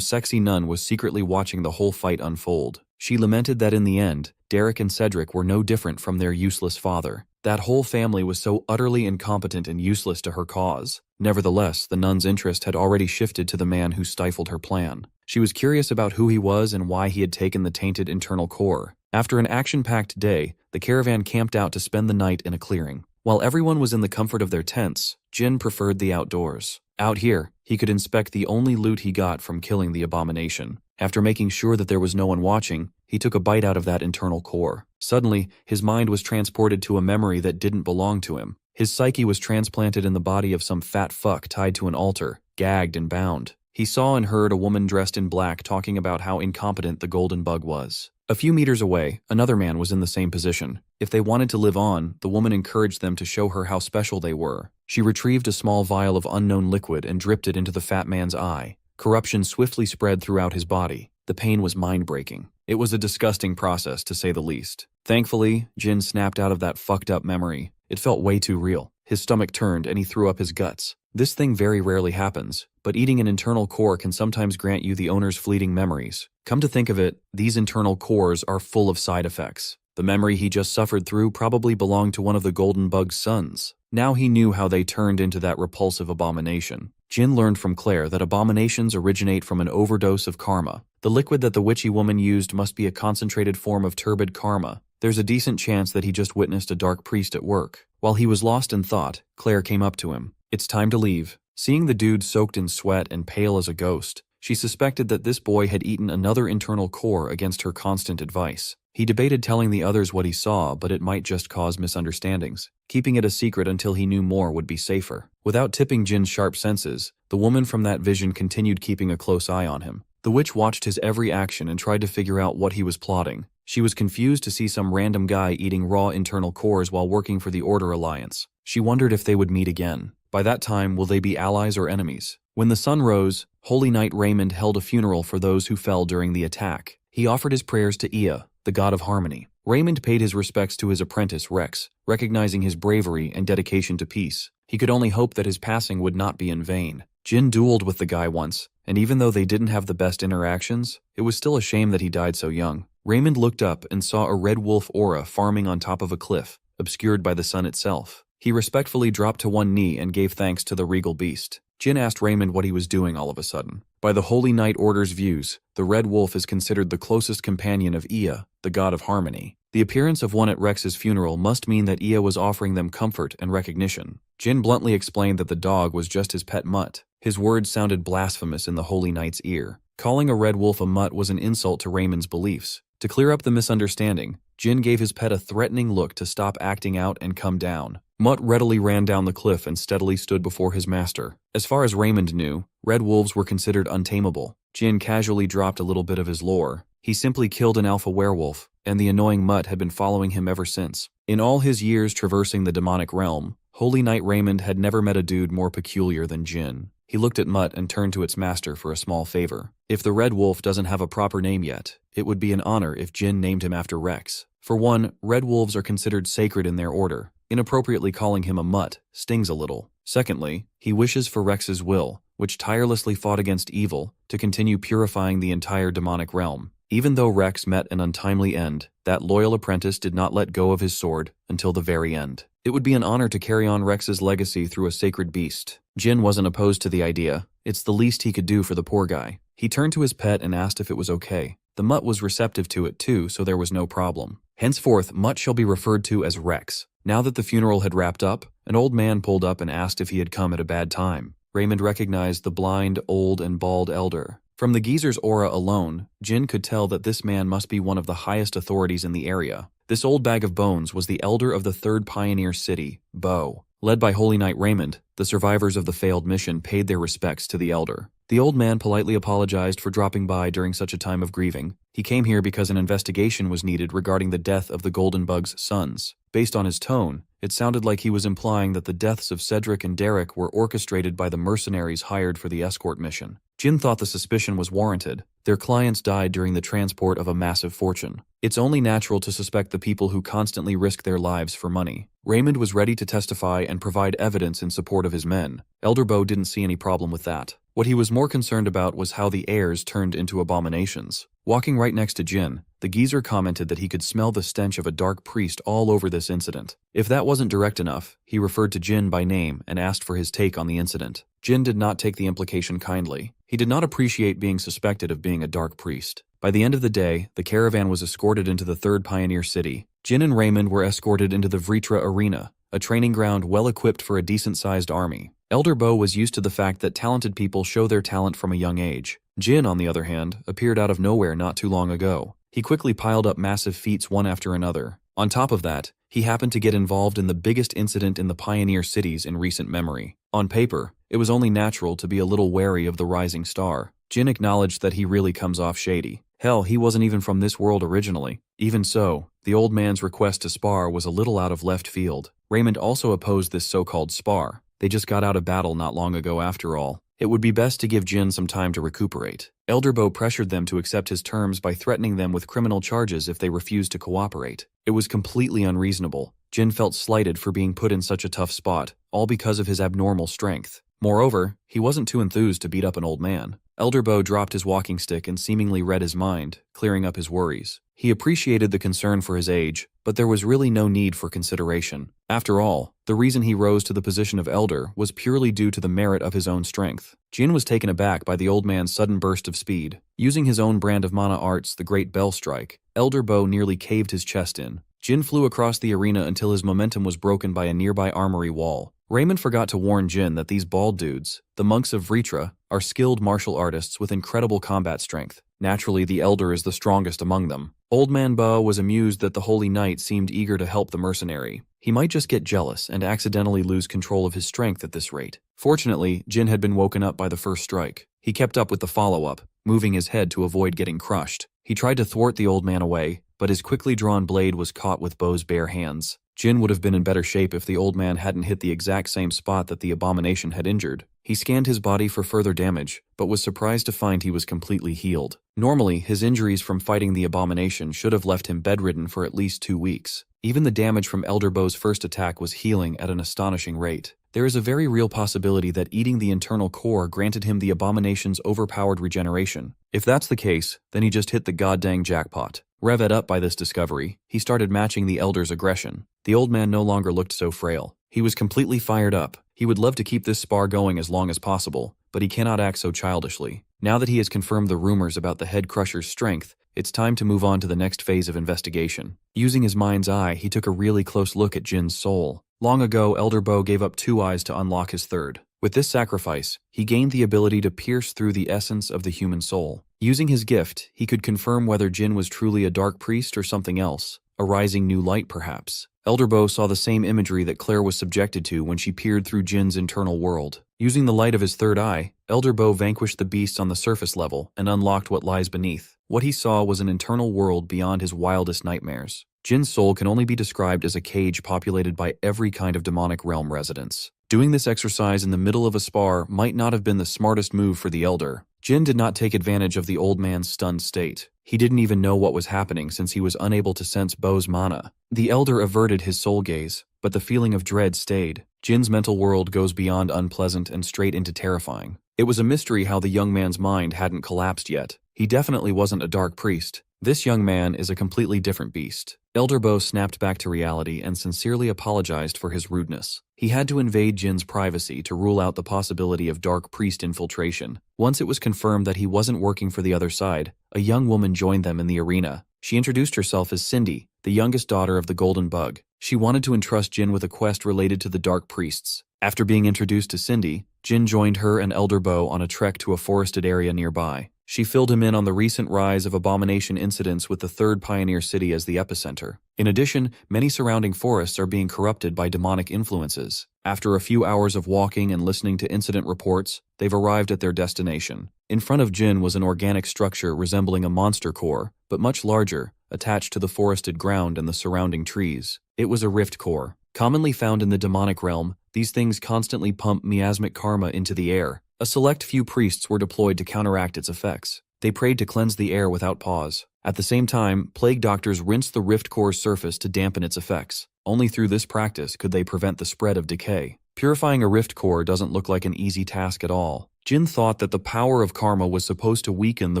sexy nun was secretly watching the whole fight unfold. She lamented that in the end, Derek and Cedric were no different from their useless father. That whole family was so utterly incompetent and useless to her cause. Nevertheless, the nun's interest had already shifted to the man who stifled her plan. She was curious about who he was and why he had taken the tainted internal core. After an action-packed day, the caravan camped out to spend the night in a clearing. While everyone was in the comfort of their tents, Jin preferred the outdoors. Out here, he could inspect the only loot he got from killing the abomination. After making sure that there was no one watching, he took a bite out of that internal core. Suddenly, his mind was transported to a memory that didn't belong to him. His psyche was transplanted in the body of some fat fuck tied to an altar, gagged and bound. He saw and heard a woman dressed in black talking about how incompetent the golden bug was. A few meters away, another man was in the same position. If they wanted to live on, the woman encouraged them to show her how special they were. She retrieved a small vial of unknown liquid and dripped it into the fat man's eye. Corruption swiftly spread throughout his body. The pain was mind-breaking. It was a disgusting process, to say the least. Thankfully, Jin snapped out of that fucked-up memory. It felt way too real. His stomach turned and he threw up his guts. This thing very rarely happens, but eating an internal core can sometimes grant you the owner's fleeting memories. Come to think of it, these internal cores are full of side effects. The memory he just suffered through probably belonged to one of the golden bug's sons. Now he knew how they turned into that repulsive abomination. Jin learned from Claire that abominations originate from an overdose of karma. The liquid that the witchy woman used must be a concentrated form of turbid karma. There's a decent chance that he just witnessed a dark priest at work. While he was lost in thought, Claire came up to him. It's time to leave. Seeing the dude soaked in sweat and pale as a ghost, she suspected that this boy had eaten another internal core against her constant advice. He debated telling the others what he saw, but it might just cause misunderstandings. Keeping it a secret until he knew more would be safer. Without tipping Jin's sharp senses, the woman from that vision continued keeping a close eye on him. The witch watched his every action and tried to figure out what he was plotting. She was confused to see some random guy eating raw internal cores while working for the Order Alliance. She wondered if they would meet again. By that time, will they be allies or enemies? When the sun rose, Holy Knight Raymond held a funeral for those who fell during the attack. He offered his prayers to Ea, the god of harmony. Raymond paid his respects to his apprentice, Rex, recognizing his bravery and dedication to peace. He could only hope that his passing would not be in vain. Jin dueled with the guy once, and even though they didn't have the best interactions, it was still a shame that he died so young. Raymond looked up and saw a red wolf aura farming on top of a cliff, obscured by the sun itself. He respectfully dropped to one knee and gave thanks to the regal beast. Jin asked Raymond what he was doing all of a sudden. By the Holy Knight Order's views, the red wolf is considered the closest companion of Ea, the god of harmony. The appearance of one at Rex's funeral must mean that Ea was offering them comfort and recognition. Jin bluntly explained that the dog was just his pet mutt. His words sounded blasphemous in the Holy Knight's ear. Calling a red wolf a mutt was an insult to Raymond's beliefs. To clear up the misunderstanding, Jin gave his pet a threatening look to stop acting out and come down. Mutt readily ran down the cliff and steadily stood before his master. As far as Raymond knew, red wolves were considered untamable. Jin casually dropped a little bit of his lore. He simply killed an alpha werewolf, and the annoying mutt had been following him ever since. In all his years traversing the demonic realm, Holy Knight Raymond had never met a dude more peculiar than Jin. He looked at Mutt and turned to its master for a small favor. If the red wolf doesn't have a proper name yet, it would be an honor if Jin named him after Rex. For one, red wolves are considered sacred in their order. Inappropriately calling him a mutt stings a little. Secondly, he wishes for Rex's will, which tirelessly fought against evil, to continue purifying the entire demonic realm. Even though Rex met an untimely end, that loyal apprentice did not let go of his sword until the very end. It would be an honor to carry on Rex's legacy through a sacred beast. Jin wasn't opposed to the idea. It's the least he could do for the poor guy. He turned to his pet and asked if it was okay. The mutt was receptive to it too, so there was no problem. Henceforth, Mutt shall be referred to as Rex. Now that the funeral had wrapped up, an old man pulled up and asked if he had come at a bad time. Raymond recognized the blind, old, and bald elder. From the geezer's aura alone, Jin could tell that this man must be one of the highest authorities in the area. This old bag of bones was the elder of the third pioneer city, Bo. Led by Holy Knight Raymond, the survivors of the failed mission paid their respects to the elder. The old man politely apologized for dropping by during such a time of grieving. He came here because an investigation was needed regarding the death of the Golden Bug's sons. Based on his tone, it sounded like he was implying that the deaths of Cedric and Derek were orchestrated by the mercenaries hired for the escort mission. Jin thought the suspicion was warranted. Their clients died during the transport of a massive fortune. It's only natural to suspect the people who constantly risk their lives for money. Raymond was ready to testify and provide evidence in support of his men. Elder Bo didn't see any problem with that. What he was more concerned about was how the heirs turned into abominations. Walking right next to Jin, the geezer commented that he could smell the stench of a dark priest all over this incident. If that wasn't direct enough, he referred to Jin by name and asked for his take on the incident. Jin did not take the implication kindly. He did not appreciate being suspected of being a dark priest. By the end of the day, the caravan was escorted into the third pioneer city. Jin and Raymond were escorted into the Vritra Arena, a training ground well equipped for a decent-sized army. Elder Bo was used to the fact that talented people show their talent from a young age. Jin, on the other hand, appeared out of nowhere not too long ago. He quickly piled up massive feats one after another. On top of that, he happened to get involved in the biggest incident in the pioneer cities in recent memory. On paper, it was only natural to be a little wary of the rising star. Jin acknowledged that he really comes off shady. Hell, he wasn't even from this world originally. Even so, the old man's request to spar was a little out of left field. Raymond also opposed this so-called spar. They just got out of battle not long ago after all. It would be best to give Jin some time to recuperate. Elder Bo pressured them to accept his terms by threatening them with criminal charges if they refused to cooperate. It was completely unreasonable. Jin felt slighted for being put in such a tough spot, all because of his abnormal strength. Moreover, he wasn't too enthused to beat up an old man. Elder Bo dropped his walking stick and seemingly read his mind, clearing up his worries. He appreciated the concern for his age, but there was really no need for consideration. After all, the reason he rose to the position of elder was purely due to the merit of his own strength. Jin was taken aback by the old man's sudden burst of speed. Using his own brand of mana arts, the Great Bell Strike, Elder Bo nearly caved his chest in. Jin flew across the arena until his momentum was broken by a nearby armory wall. Raymond forgot to warn Jin that these bald dudes, the monks of Vritra, are skilled martial artists with incredible combat strength. Naturally, the elder is the strongest among them. Old Man Bo was amused that the Holy Knight seemed eager to help the mercenary. He might just get jealous and accidentally lose control of his strength at this rate. Fortunately, Jin had been woken up by the first strike. He kept up with the follow-up, moving his head to avoid getting crushed. He tried to thwart the old man away, but his quickly drawn blade was caught with Bo's bare hands. Jin would have been in better shape if the old man hadn't hit the exact same spot that the abomination had injured. He scanned his body for further damage, but was surprised to find he was completely healed. Normally, his injuries from fighting the abomination should have left him bedridden for at least 2 weeks. Even the damage from Elder Bo's first attack was healing at an astonishing rate. There is a very real possibility that eating the internal core granted him the abomination's overpowered regeneration. If that's the case, then he just hit the goddamn jackpot. Revved up by this discovery, he started matching the elder's aggression. The old man no longer looked so frail. He was completely fired up. He would love to keep this spar going as long as possible, but he cannot act so childishly. Now that he has confirmed the rumors about the head crusher's strength, it's time to move on to the next phase of investigation. Using his mind's eye, he took a really close look at Jin's soul. Long ago, Elder Bo gave up 2 eyes to unlock his third. With this sacrifice, he gained the ability to pierce through the essence of the human soul. Using his gift, he could confirm whether Jin was truly a dark priest or something else, a rising new light perhaps. Elder Bo saw the same imagery that Claire was subjected to when she peered through Jin's internal world. Using the light of his third eye, Elder Bo vanquished the beasts on the surface level and unlocked what lies beneath. What he saw was an internal world beyond his wildest nightmares. Jin's soul can only be described as a cage populated by every kind of demonic realm residents. Doing this exercise in the middle of a spar might not have been the smartest move for the elder. Jin did not take advantage of the old man's stunned state. He didn't even know what was happening since he was unable to sense Bo's mana. The elder averted his soul gaze, but the feeling of dread stayed. Jin's mental world goes beyond unpleasant and straight into terrifying. It was a mystery how the young man's mind hadn't collapsed yet. He definitely wasn't a dark priest. This young man is a completely different beast. Elder Bo snapped back to reality and sincerely apologized for his rudeness. He had to invade Jin's privacy to rule out the possibility of dark priest infiltration. Once it was confirmed that he wasn't working for the other side, a young woman joined them in the arena. She introduced herself as Cindy, the youngest daughter of the Golden Bug. She wanted to entrust Jin with a quest related to the dark priests. After being introduced to Cindy, Jin joined her and Elder Bo on a trek to a forested area nearby. She filled him in on the recent rise of abomination incidents with the third pioneer city as the epicenter. In addition, many surrounding forests are being corrupted by demonic influences. After a few hours of walking and listening to incident reports, they've arrived at their destination. In front of Jin was an organic structure resembling a monster core, but much larger, attached to the forested ground and the surrounding trees. It was a rift core. Commonly found in the demonic realm, these things constantly pump miasmic karma into the air. A select few priests were deployed to counteract its effects. They prayed to cleanse the air without pause. At the same time, plague doctors rinsed the rift core's surface to dampen its effects. Only through this practice could they prevent the spread of decay. Purifying a rift core doesn't look like an easy task at all. Jin thought that the power of karma was supposed to weaken the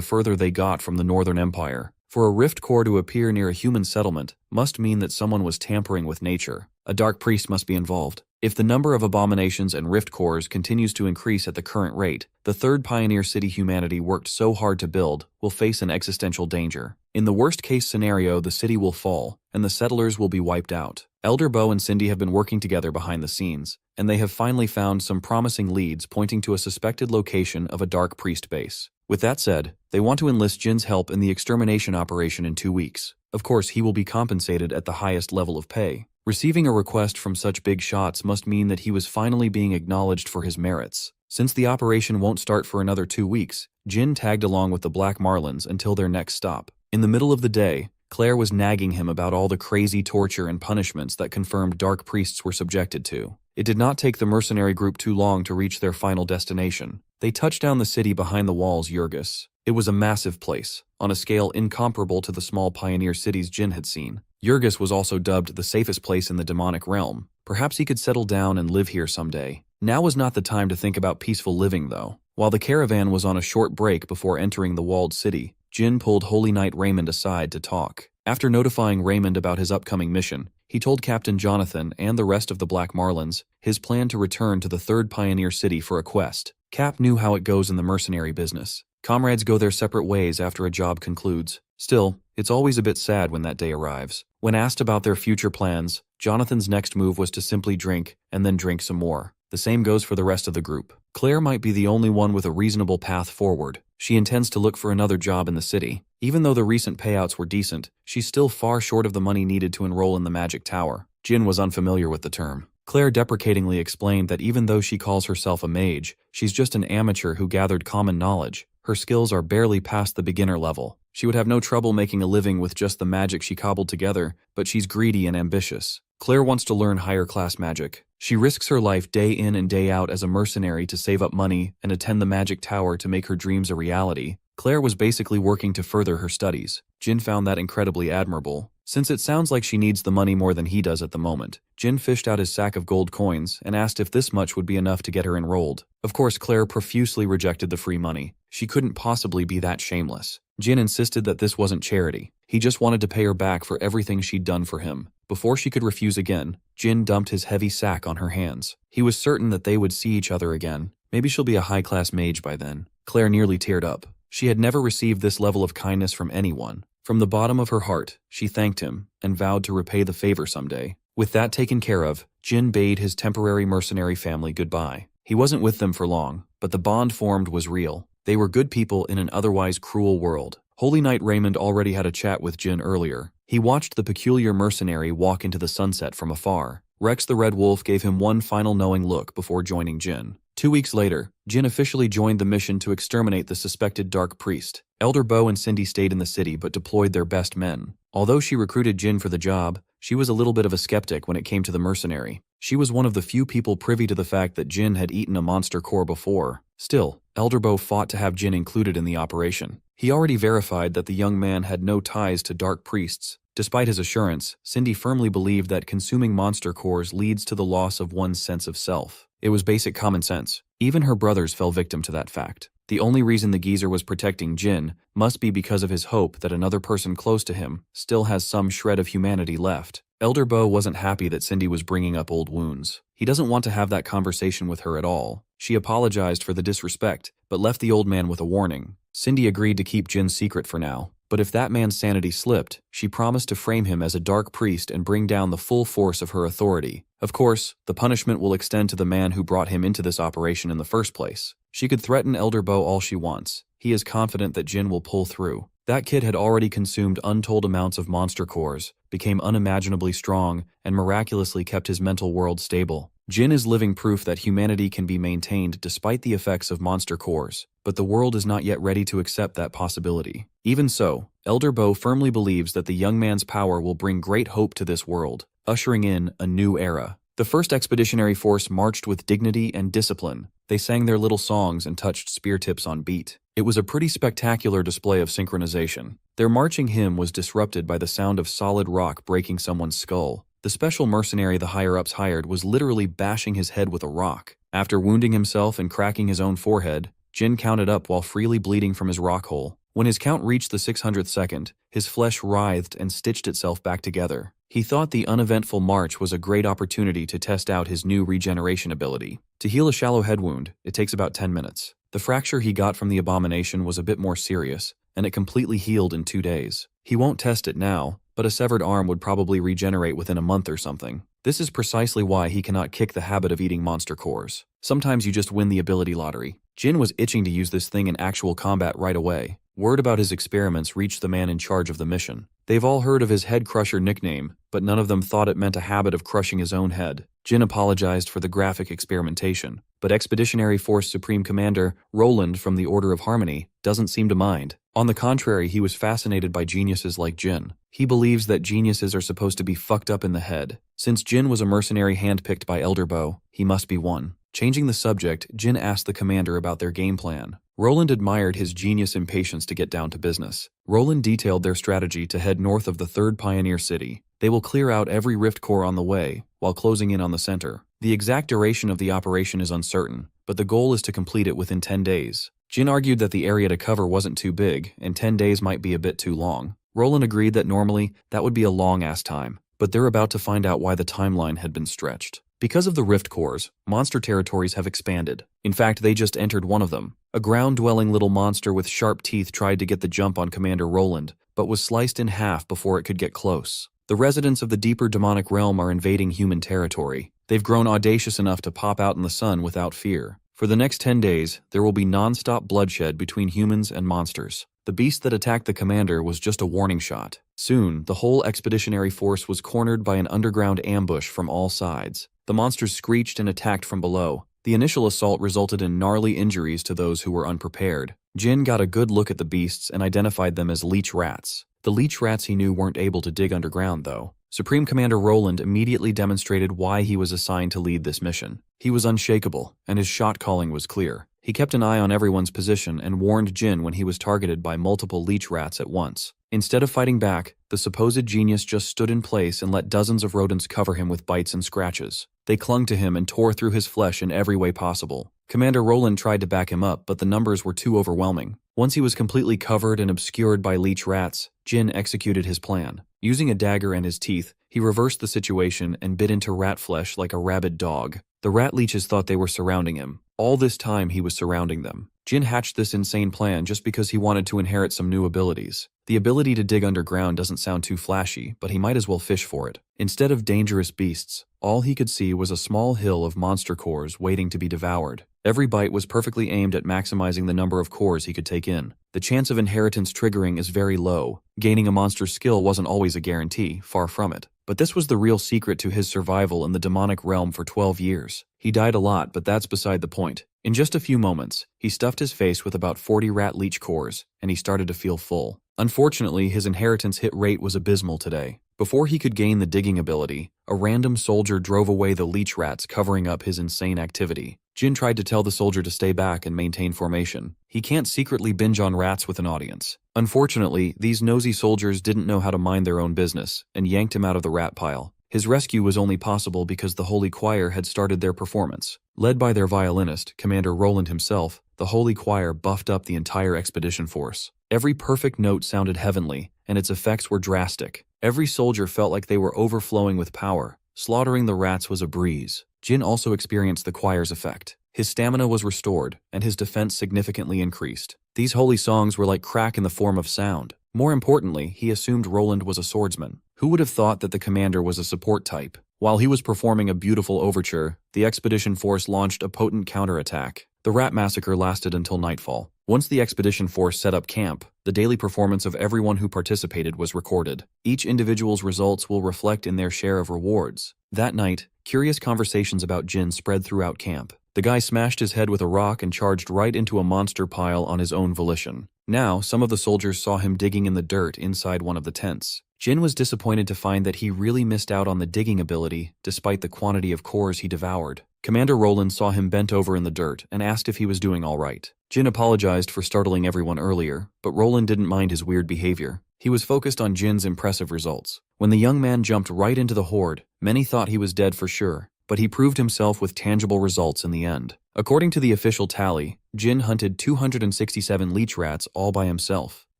further they got from the Northern Empire. For a rift core to appear near a human settlement must mean that someone was tampering with nature. A dark priest must be involved. If the number of abominations and rift cores continues to increase at the current rate, the third pioneer city humanity worked so hard to build will face an existential danger. In the worst-case scenario, the city will fall, and the settlers will be wiped out. Elder Bo and Cindy have been working together behind the scenes, and they have finally found some promising leads pointing to a suspected location of a dark priest base. With that said, they want to enlist Jin's help in the extermination operation in 2 weeks. Of course, he will be compensated at the highest level of pay. Receiving a request from such big shots must mean that he was finally being acknowledged for his merits. Since the operation won't start for another 2 weeks, Jin tagged along with the Black Marlins until their next stop. In the middle of the day, Claire was nagging him about all the crazy torture and punishments that confirmed dark priests were subjected to. It did not take the mercenary group too long to reach their final destination. They touched down the city behind the walls Yurgis. It was a massive place, on a scale incomparable to the small pioneer cities Jin had seen. Yurgis was also dubbed the safest place in the demonic realm. Perhaps he could settle down and live here someday. Now was not the time to think about peaceful living, though. While the caravan was on a short break before entering the walled city, Jin pulled Holy Knight Raymond aside to talk. After notifying Raymond about his upcoming mission, he told Captain Jonathan and the rest of the Black Marlins his plan to return to the third pioneer city for a quest. Cap knew how it goes in the mercenary business. Comrades go their separate ways after a job concludes. Still, it's always a bit sad when that day arrives. When asked about their future plans, Jonathan's next move was to simply drink and then drink some more. The same goes for the rest of the group. Claire might be the only one with a reasonable path forward. She intends to look for another job in the city. Even though the recent payouts were decent, she's still far short of the money needed to enroll in the Magic Tower. Jin was unfamiliar with the term. Claire deprecatingly explained that even though she calls herself a mage, she's just an amateur who gathered common knowledge. Her skills are barely past the beginner level. She would have no trouble making a living with just the magic she cobbled together, but she's greedy and ambitious. Claire wants to learn higher-class magic. She risks her life day in and day out as a mercenary to save up money and attend the Magic Tower to make her dreams a reality. Claire was basically working to further her studies. Jin found that incredibly admirable. Since it sounds like she needs the money more than he does at the moment, Jin fished out his sack of gold coins and asked if this much would be enough to get her enrolled. Of course, Claire profusely rejected the free money. She couldn't possibly be that shameless. Jin insisted that this wasn't charity. He just wanted to pay her back for everything she'd done for him. Before she could refuse again, Jin dumped his heavy sack on her hands. He was certain that they would see each other again. Maybe she'll be a high-class mage by then. Claire nearly teared up. She had never received this level of kindness from anyone. From the bottom of her heart, she thanked him and vowed to repay the favor someday. With that taken care of, Jin bade his temporary mercenary family goodbye. He wasn't with them for long, but the bond formed was real. They were good people in an otherwise cruel world. Holy Knight Raymond already had a chat with Jin earlier. He watched the peculiar mercenary walk into the sunset from afar. Rex the Red Wolf gave him one final knowing look before joining Jin. 2 weeks later, Jin officially joined the mission to exterminate the suspected Dark Priest. Elder Bo and Cindy stayed in the city but deployed their best men. Although she recruited Jin for the job, she was a little bit of a skeptic when it came to the mercenary. She was one of the few people privy to the fact that Jin had eaten a monster core before. Still, Elder Bo fought to have Jin included in the operation. He already verified that the young man had no ties to dark priests. Despite his assurance, Cindy firmly believed that consuming monster cores leads to the loss of one's sense of self. It was basic common sense. Even her brothers fell victim to that fact. The only reason the geezer was protecting Jin must be because of his hope that another person close to him still has some shred of humanity left. Elder Bo wasn't happy that Cindy was bringing up old wounds. He doesn't want to have that conversation with her at all. She apologized for the disrespect, but left the old man with a warning. Cindy agreed to keep Jin's secret for now, but if that man's sanity slipped, she promised to frame him as a dark priest and bring down the full force of her authority. Of course, the punishment will extend to the man who brought him into this operation in the first place. She could threaten Elder Bo all she wants. he is confident that Jin will pull through. That kid had already consumed untold amounts of monster cores, became unimaginably strong, and miraculously kept his mental world stable. Jin is living proof that humanity can be maintained despite the effects of monster cores, but the world is not yet ready to accept that possibility. Even so, Elder Bo firmly believes that the young man's power will bring great hope to this world, ushering in a new era. The first expeditionary force marched with dignity and discipline. They sang their little songs and touched spear tips on beat. It was a pretty spectacular display of synchronization. Their marching hymn was disrupted by the sound of solid rock breaking someone's skull. The special mercenary the higher-ups hired was literally bashing his head with a rock. After wounding himself and cracking his own forehead, Jin counted up while freely bleeding from his rock hole. When his count reached the 600th second, his flesh writhed and stitched itself back together. He thought the uneventful march was a great opportunity to test out his new regeneration ability. To heal a shallow head wound, it takes about 10 minutes. The fracture he got from the abomination was a bit more serious, and it completely healed in 2 days. He won't test it now, but a severed arm would probably regenerate within a month or something. This is precisely why he cannot kick the habit of eating monster cores. Sometimes you just win the ability lottery. Jin was itching to use this thing in actual combat right away. Word about his experiments reached the man in charge of the mission. They've all heard of his head crusher nickname, but none of them thought it meant a habit of crushing his own head. Jin apologized for the graphic experimentation, but Expeditionary Force Supreme Commander Roland from the Order of Harmony doesn't seem to mind. On the contrary, he was fascinated by geniuses like Jin. He believes that geniuses are supposed to be fucked up in the head. Since Jin was a mercenary handpicked by Elder Bo, he must be one. Changing the subject, Jin asked the commander about their game plan. Roland admired his genius impatience to get down to business. Roland detailed their strategy to head north of the third pioneer city. They will clear out every rift core on the way, while closing in on the center. The exact duration of the operation is uncertain, but the goal is to complete it within 10 days. Jin argued that the area to cover wasn't too big, and 10 days might be a bit too long. Roland agreed that normally, that would be a long-ass time, but they're about to find out why the timeline had been stretched. Because of the rift cores, monster territories have expanded. In fact, they just entered one of them. A ground-dwelling little monster with sharp teeth tried to get the jump on Commander Roland, but was sliced in half before it could get close. The residents of the deeper demonic realm are invading human territory. They've grown audacious enough to pop out in the sun without fear. For the next 10 days, there will be non-stop bloodshed between humans and monsters. The beast that attacked the commander was just a warning shot. Soon, the whole expeditionary force was cornered by an underground ambush from all sides. The monsters screeched and attacked from below. The initial assault resulted in gnarly injuries to those who were unprepared. Jin got a good look at the beasts and identified them as leech rats. The leech rats he knew weren't able to dig underground, though. Supreme Commander Roland immediately demonstrated why he was assigned to lead this mission. He was unshakable, and his shot calling was clear. He kept an eye on everyone's position and warned Jin when he was targeted by multiple leech rats at once. Instead of fighting back, the supposed genius just stood in place and let dozens of rodents cover him with bites and scratches. They clung to him and tore through his flesh in every way possible. Commander Roland tried to back him up, but the numbers were too overwhelming. Once he was completely covered and obscured by leech rats, Jin executed his plan. Using a dagger and his teeth, he reversed the situation and bit into rat flesh like a rabid dog. The rat leeches thought they were surrounding him. All this time he was surrounding them. Jin hatched this insane plan just because he wanted to inherit some new abilities. The ability to dig underground doesn't sound too flashy, but he might as well fish for it. Instead of dangerous beasts, all he could see was a small hill of monster cores waiting to be devoured. Every bite was perfectly aimed at maximizing the number of cores he could take in. The chance of inheritance triggering is very low. Gaining a monster's skill wasn't always a guarantee, far from it. But this was the real secret to his survival in the demonic realm for 12 years. He died a lot, but that's beside the point. In just a few moments, he stuffed his face with about 40 rat leech cores, and he started to feel full. Unfortunately, his inheritance hit rate was abysmal today. Before he could gain the digging ability, a random soldier drove away the leech rats covering up his insane activity. Jin tried to tell the soldier to stay back and maintain formation. He can't secretly binge on rats with an audience. Unfortunately, these nosy soldiers didn't know how to mind their own business and yanked him out of the rat pile. His rescue was only possible because the Holy Choir had started their performance. Led by their violinist, Commander Roland himself, the Holy Choir buffed up the entire expedition force. Every perfect note sounded heavenly, and its effects were drastic. Every soldier felt like they were overflowing with power. Slaughtering the rats was a breeze. Jin also experienced the choir's effect. His stamina was restored, and his defense significantly increased. These holy songs were like crack in the form of sound. More importantly, he assumed Roland was a swordsman. Who would have thought that the commander was a support type? While he was performing a beautiful overture, the expedition force launched a potent counterattack. The rat massacre lasted until nightfall. Once the expedition force set up camp, the daily performance of everyone who participated was recorded. Each individual's results will reflect in their share of rewards. That night, curious conversations about Jin spread throughout camp. The guy smashed his head with a rock and charged right into a monster pile on his own volition. Now, some of the soldiers saw him digging in the dirt inside one of the tents. Jin was disappointed to find that he really missed out on the digging ability, despite the quantity of cores he devoured. Commander Roland saw him bent over in the dirt and asked if he was doing all right. Jin apologized for startling everyone earlier, but Roland didn't mind his weird behavior. He was focused on Jin's impressive results. When the young man jumped right into the horde, many thought he was dead for sure, but he proved himself with tangible results in the end. According to the official tally, Jin hunted 267 leech rats all by himself.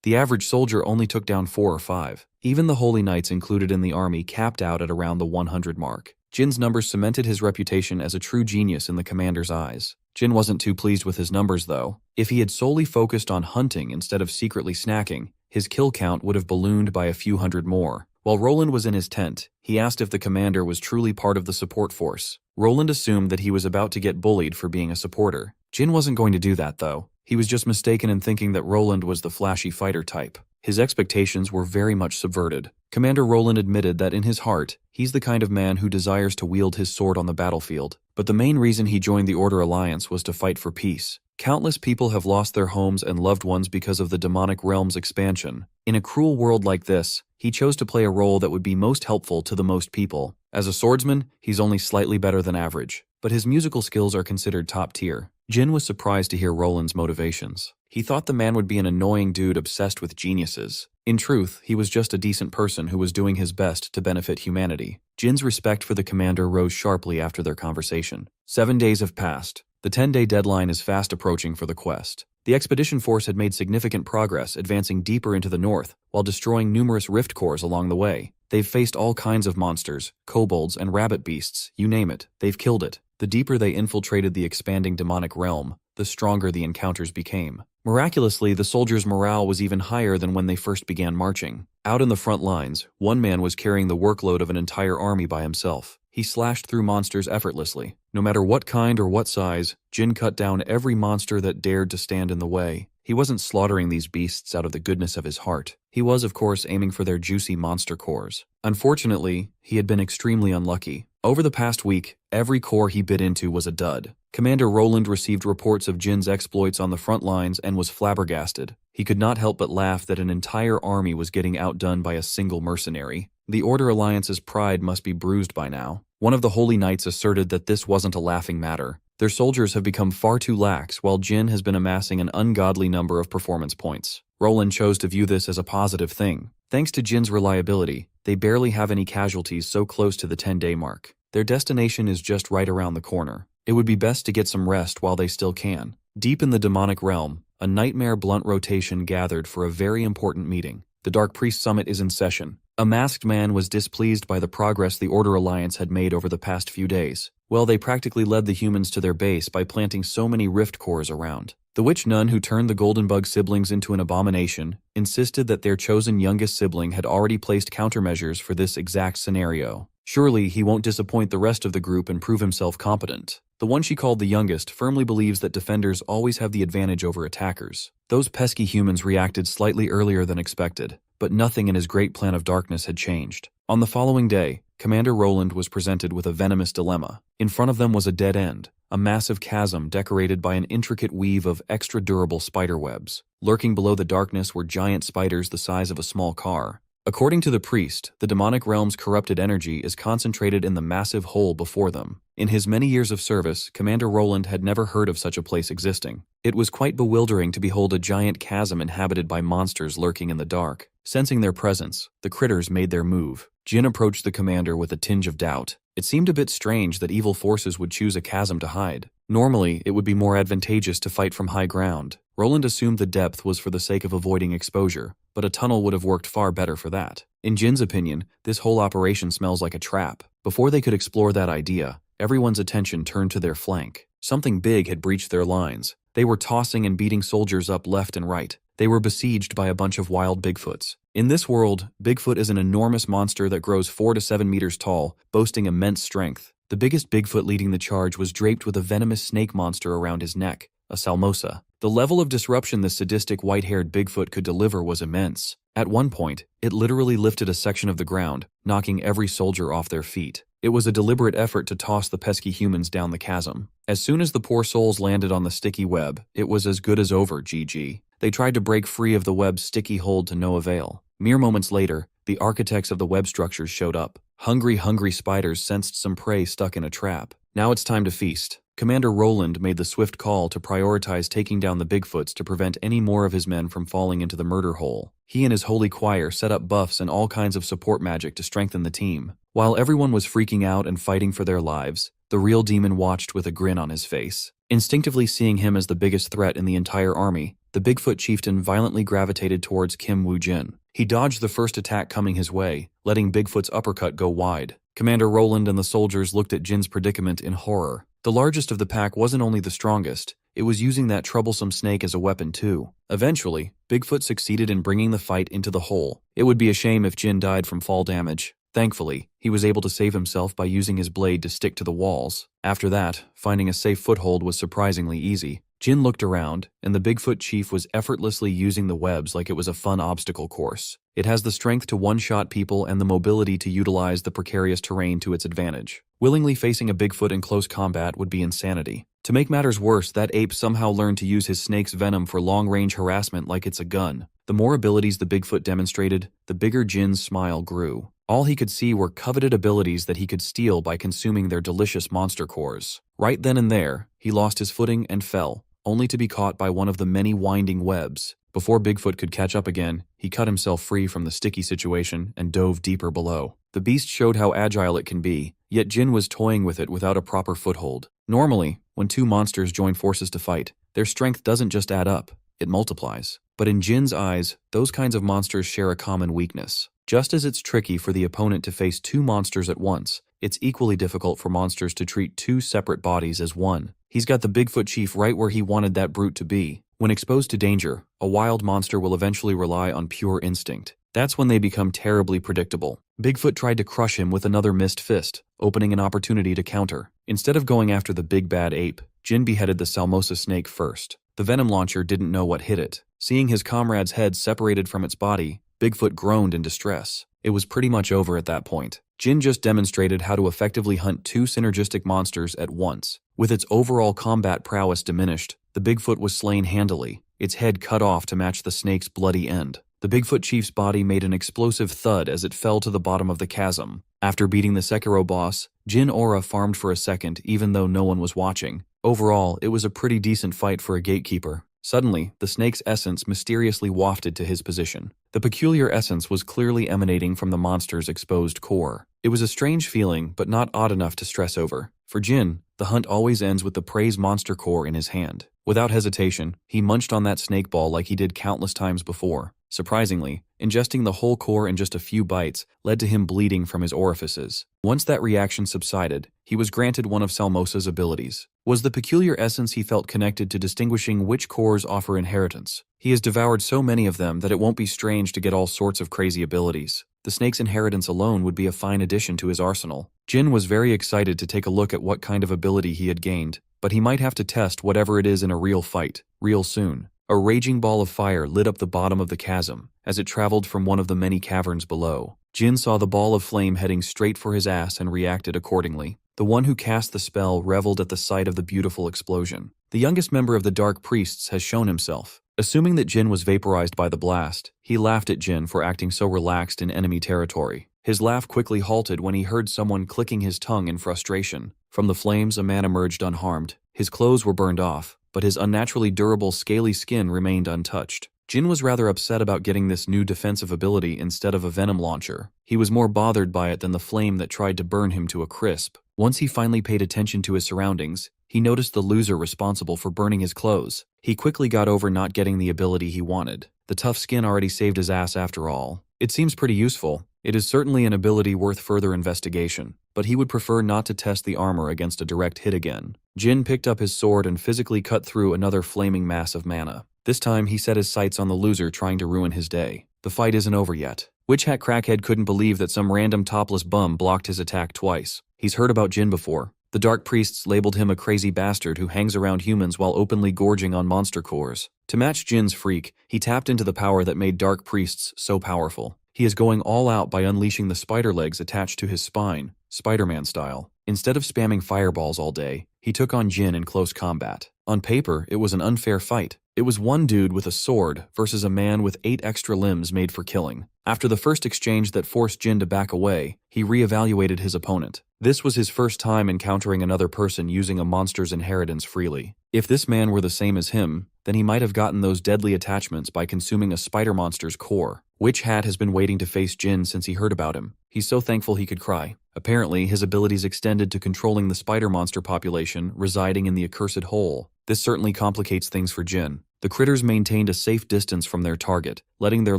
The average soldier only took down 4 or 5. Even the holy knights included in the army capped out at around the 100 mark. Jin's numbers cemented his reputation as a true genius in the commander's eyes. Jin wasn't too pleased with his numbers though. If he had solely focused on hunting instead of secretly snacking, his kill count would have ballooned by a few hundred more. While Roland was in his tent, he asked if the commander was truly part of the support force. Roland assumed that he was about to get bullied for being a supporter. Jin wasn't going to do that though. He was just mistaken in thinking that Roland was the flashy fighter type. His expectations were very much subverted. Commander Roland admitted that in his heart, he's the kind of man who desires to wield his sword on the battlefield. But the main reason he joined the Order Alliance was to fight for peace. Countless people have lost their homes and loved ones because of the demonic realm's expansion. In a cruel world like this, he chose to play a role that would be most helpful to the most people. As a swordsman, he's only slightly better than average, but his musical skills are considered top tier. Jin was surprised to hear Roland's motivations. He thought the man would be an annoying dude obsessed with geniuses. In truth, he was just a decent person who was doing his best to benefit humanity. Jin's respect for the commander rose sharply after their conversation. 7 days have passed. The 10-day deadline is fast approaching for the quest. The expedition force had made significant progress, advancing deeper into the north, while destroying numerous rift cores along the way. They've faced all kinds of monsters, kobolds and rabbit beasts, you name it, they've killed it. The deeper they infiltrated the expanding demonic realm, the stronger the encounters became. Miraculously, the soldiers' morale was even higher than when they first began marching. Out in the front lines, one man was carrying the workload of an entire army by himself. He slashed through monsters effortlessly. No matter what kind or what size, Jin cut down every monster that dared to stand in the way. He wasn't slaughtering these beasts out of the goodness of his heart. He was, of course, aiming for their juicy monster cores. Unfortunately, he had been extremely unlucky. Over the past week, every core he bit into was a dud. Commander Roland received reports of Jin's exploits on the front lines and was flabbergasted. He could not help but laugh that an entire army was getting outdone by a single mercenary. The Order Alliance's pride must be bruised by now. One of the Holy Knights asserted that this wasn't a laughing matter. Their soldiers have become far too lax, while Jin has been amassing an ungodly number of performance points. Roland chose to view this as a positive thing. Thanks to Jin's reliability, they barely have any casualties so close to the 10-day mark. Their destination is just right around the corner. It would be best to get some rest while they still can. Deep in the demonic realm, a nightmare blunt rotation gathered for a very important meeting. The Dark Priest Summit is in session. A masked man was displeased by the progress the Order Alliance had made over the past few days. Well, they practically led the humans to their base by planting so many rift cores around. The witch nun who turned the Golden Bug siblings into an abomination insisted that their chosen youngest sibling had already placed countermeasures for this exact scenario. Surely he won't disappoint the rest of the group and prove himself competent. The one she called the youngest firmly believes that defenders always have the advantage over attackers. Those pesky humans reacted slightly earlier than expected, but nothing in his great plan of darkness had changed. On the following day, Commander Roland was presented with a venomous dilemma. In front of them was a dead end, a massive chasm decorated by an intricate weave of extra-durable spiderwebs. Lurking below the darkness were giant spiders the size of a small car. According to the priest, the demonic realm's corrupted energy is concentrated in the massive hole before them. In his many years of service, Commander Roland had never heard of such a place existing. It was quite bewildering to behold a giant chasm inhabited by monsters lurking in the dark. Sensing their presence, the critters made their move. Jin approached the commander with a tinge of doubt. It seemed a bit strange that evil forces would choose a chasm to hide. Normally, it would be more advantageous to fight from high ground. Roland assumed the depth was for the sake of avoiding exposure, but a tunnel would have worked far better for that. In Jin's opinion, this whole operation smells like a trap. Before they could explore that idea, everyone's attention turned to their flank. Something big had breached their lines. They were tossing and beating soldiers up left and right. They were besieged by a bunch of wild Bigfoots. In this world, Bigfoot is an enormous monster that grows 4 to 7 meters tall, boasting immense strength. The biggest Bigfoot leading the charge was draped with a venomous snake monster around his neck, a salmosa. The level of disruption this sadistic white-haired Bigfoot could deliver was immense. At one point, it literally lifted a section of the ground, knocking every soldier off their feet. It was a deliberate effort to toss the pesky humans down the chasm. As soon as the poor souls landed on the sticky web, it was as good as over, GG. They tried to break free of the web's sticky hold to no avail. Mere moments later, the architects of the web structures showed up. Hungry spiders sensed some prey stuck in a trap. Now it's time to feast. Commander Roland made the swift call to prioritize taking down the Bigfoots to prevent any more of his men from falling into the murder hole. He and his holy choir set up buffs and all kinds of support magic to strengthen the team. While everyone was freaking out and fighting for their lives, the real demon watched with a grin on his face. Instinctively seeing him as the biggest threat in the entire army, the Bigfoot chieftain violently gravitated towards Kim Woo-jin. He dodged the first attack coming his way, letting Bigfoot's uppercut go wide. Commander Roland and the soldiers looked at Jin's predicament in horror. The largest of the pack wasn't only the strongest, it was using that troublesome snake as a weapon too. Eventually, Bigfoot succeeded in bringing the fight into the hole. It would be a shame if Jin died from fall damage. Thankfully, he was able to save himself by using his blade to stick to the walls. After that, finding a safe foothold was surprisingly easy. Jin looked around, and the Bigfoot chief was effortlessly using the webs like it was a fun obstacle course. It has the strength to one-shot people and the mobility to utilize the precarious terrain to its advantage. Willingly facing a Bigfoot in close combat would be insanity. To make matters worse, that ape somehow learned to use his snake's venom for long-range harassment like it's a gun. The more abilities the Bigfoot demonstrated, the bigger Jin's smile grew. All he could see were coveted abilities that he could steal by consuming their delicious monster cores. Right then and there, he lost his footing and fell, only to be caught by one of the many winding webs. Before Bigfoot could catch up again, he cut himself free from the sticky situation and dove deeper below. The beast showed how agile it can be, yet Jin was toying with it without a proper foothold. Normally, when two monsters join forces to fight, their strength doesn't just add up, it multiplies. But in Jin's eyes, those kinds of monsters share a common weakness. Just as it's tricky for the opponent to face two monsters at once, it's equally difficult for monsters to treat two separate bodies as one. He's got the Bigfoot chief right where he wanted that brute to be. When exposed to danger, a wild monster will eventually rely on pure instinct. That's when they become terribly predictable. Bigfoot tried to crush him with another missed fist, opening an opportunity to counter. Instead of going after the big bad ape, Jin beheaded the Salmosa snake first. The venom launcher didn't know what hit it. Seeing his comrade's head separated from its body, Bigfoot groaned in distress. It was pretty much over at that point. Jin just demonstrated how to effectively hunt two synergistic monsters at once. With its overall combat prowess diminished, the Bigfoot was slain handily, its head cut off to match the snake's bloody end. The Bigfoot chief's body made an explosive thud as it fell to the bottom of the chasm. After beating the Sekiro boss, Jin Aura farmed for a second even though no one was watching. Overall, it was a pretty decent fight for a gatekeeper. Suddenly, the snake's essence mysteriously wafted to his position. The peculiar essence was clearly emanating from the monster's exposed core. It was a strange feeling, but not odd enough to stress over. For Jin, the hunt always ends with the prey's monster core in his hand. Without hesitation, he munched on that snake ball like he did countless times before. Surprisingly, ingesting the whole core in just a few bites led to him bleeding from his orifices. Once that reaction subsided, he was granted one of Salmosa's abilities. Was the peculiar essence he felt connected to distinguishing which cores offer inheritance. He has devoured so many of them that it won't be strange to get all sorts of crazy abilities. The snake's inheritance alone would be a fine addition to his arsenal. Jin was very excited to take a look at what kind of ability he had gained, but he might have to test whatever it is in a real fight, real soon. A raging ball of fire lit up the bottom of the chasm as it traveled from one of the many caverns below. Jin saw the ball of flame heading straight for his ass and reacted accordingly. The one who cast the spell reveled at the sight of the beautiful explosion. The youngest member of the Dark Priests has shown himself. Assuming that Jin was vaporized by the blast, he laughed at Jin for acting so relaxed in enemy territory. His laugh quickly halted when he heard someone clicking his tongue in frustration. From the flames, a man emerged unharmed. His clothes were burned off, but his unnaturally durable, scaly skin remained untouched. Jin was rather upset about getting this new defensive ability instead of a venom launcher. He was more bothered by it than the flame that tried to burn him to a crisp. Once he finally paid attention to his surroundings, he noticed the loser responsible for burning his clothes. He quickly got over not getting the ability he wanted. The tough skin already saved his ass after all. It seems pretty useful. It is certainly an ability worth further investigation, but he would prefer not to test the armor against a direct hit again. Jin picked up his sword and physically cut through another flaming mass of mana. This time he set his sights on the loser trying to ruin his day. The fight isn't over yet. Witch Hat Crackhead couldn't believe that some random topless bum blocked his attack twice. He's heard about Jin before, The Dark Priests labeled him a crazy bastard who hangs around humans while openly gorging on monster cores. To match Jin's freak, he tapped into the power that made Dark Priests so powerful. He is going all out by unleashing the spider legs attached to his spine, Spider-Man style. Instead of spamming fireballs all day, he took on Jin in close combat. On paper, it was an unfair fight. It was one dude with a sword versus a man with 8 extra limbs made for killing. After the first exchange that forced Jin to back away, he re-evaluated his opponent. This was his first time encountering another person using a monster's inheritance freely. If this man were the same as him, then he might have gotten those deadly attachments by consuming a spider monster's core. Witch Hat has been waiting to face Jin since he heard about him. He's so thankful he could cry. Apparently, his abilities extended to controlling the spider monster population residing in the accursed hole. This certainly complicates things for Jin. The critters maintained a safe distance from their target, letting their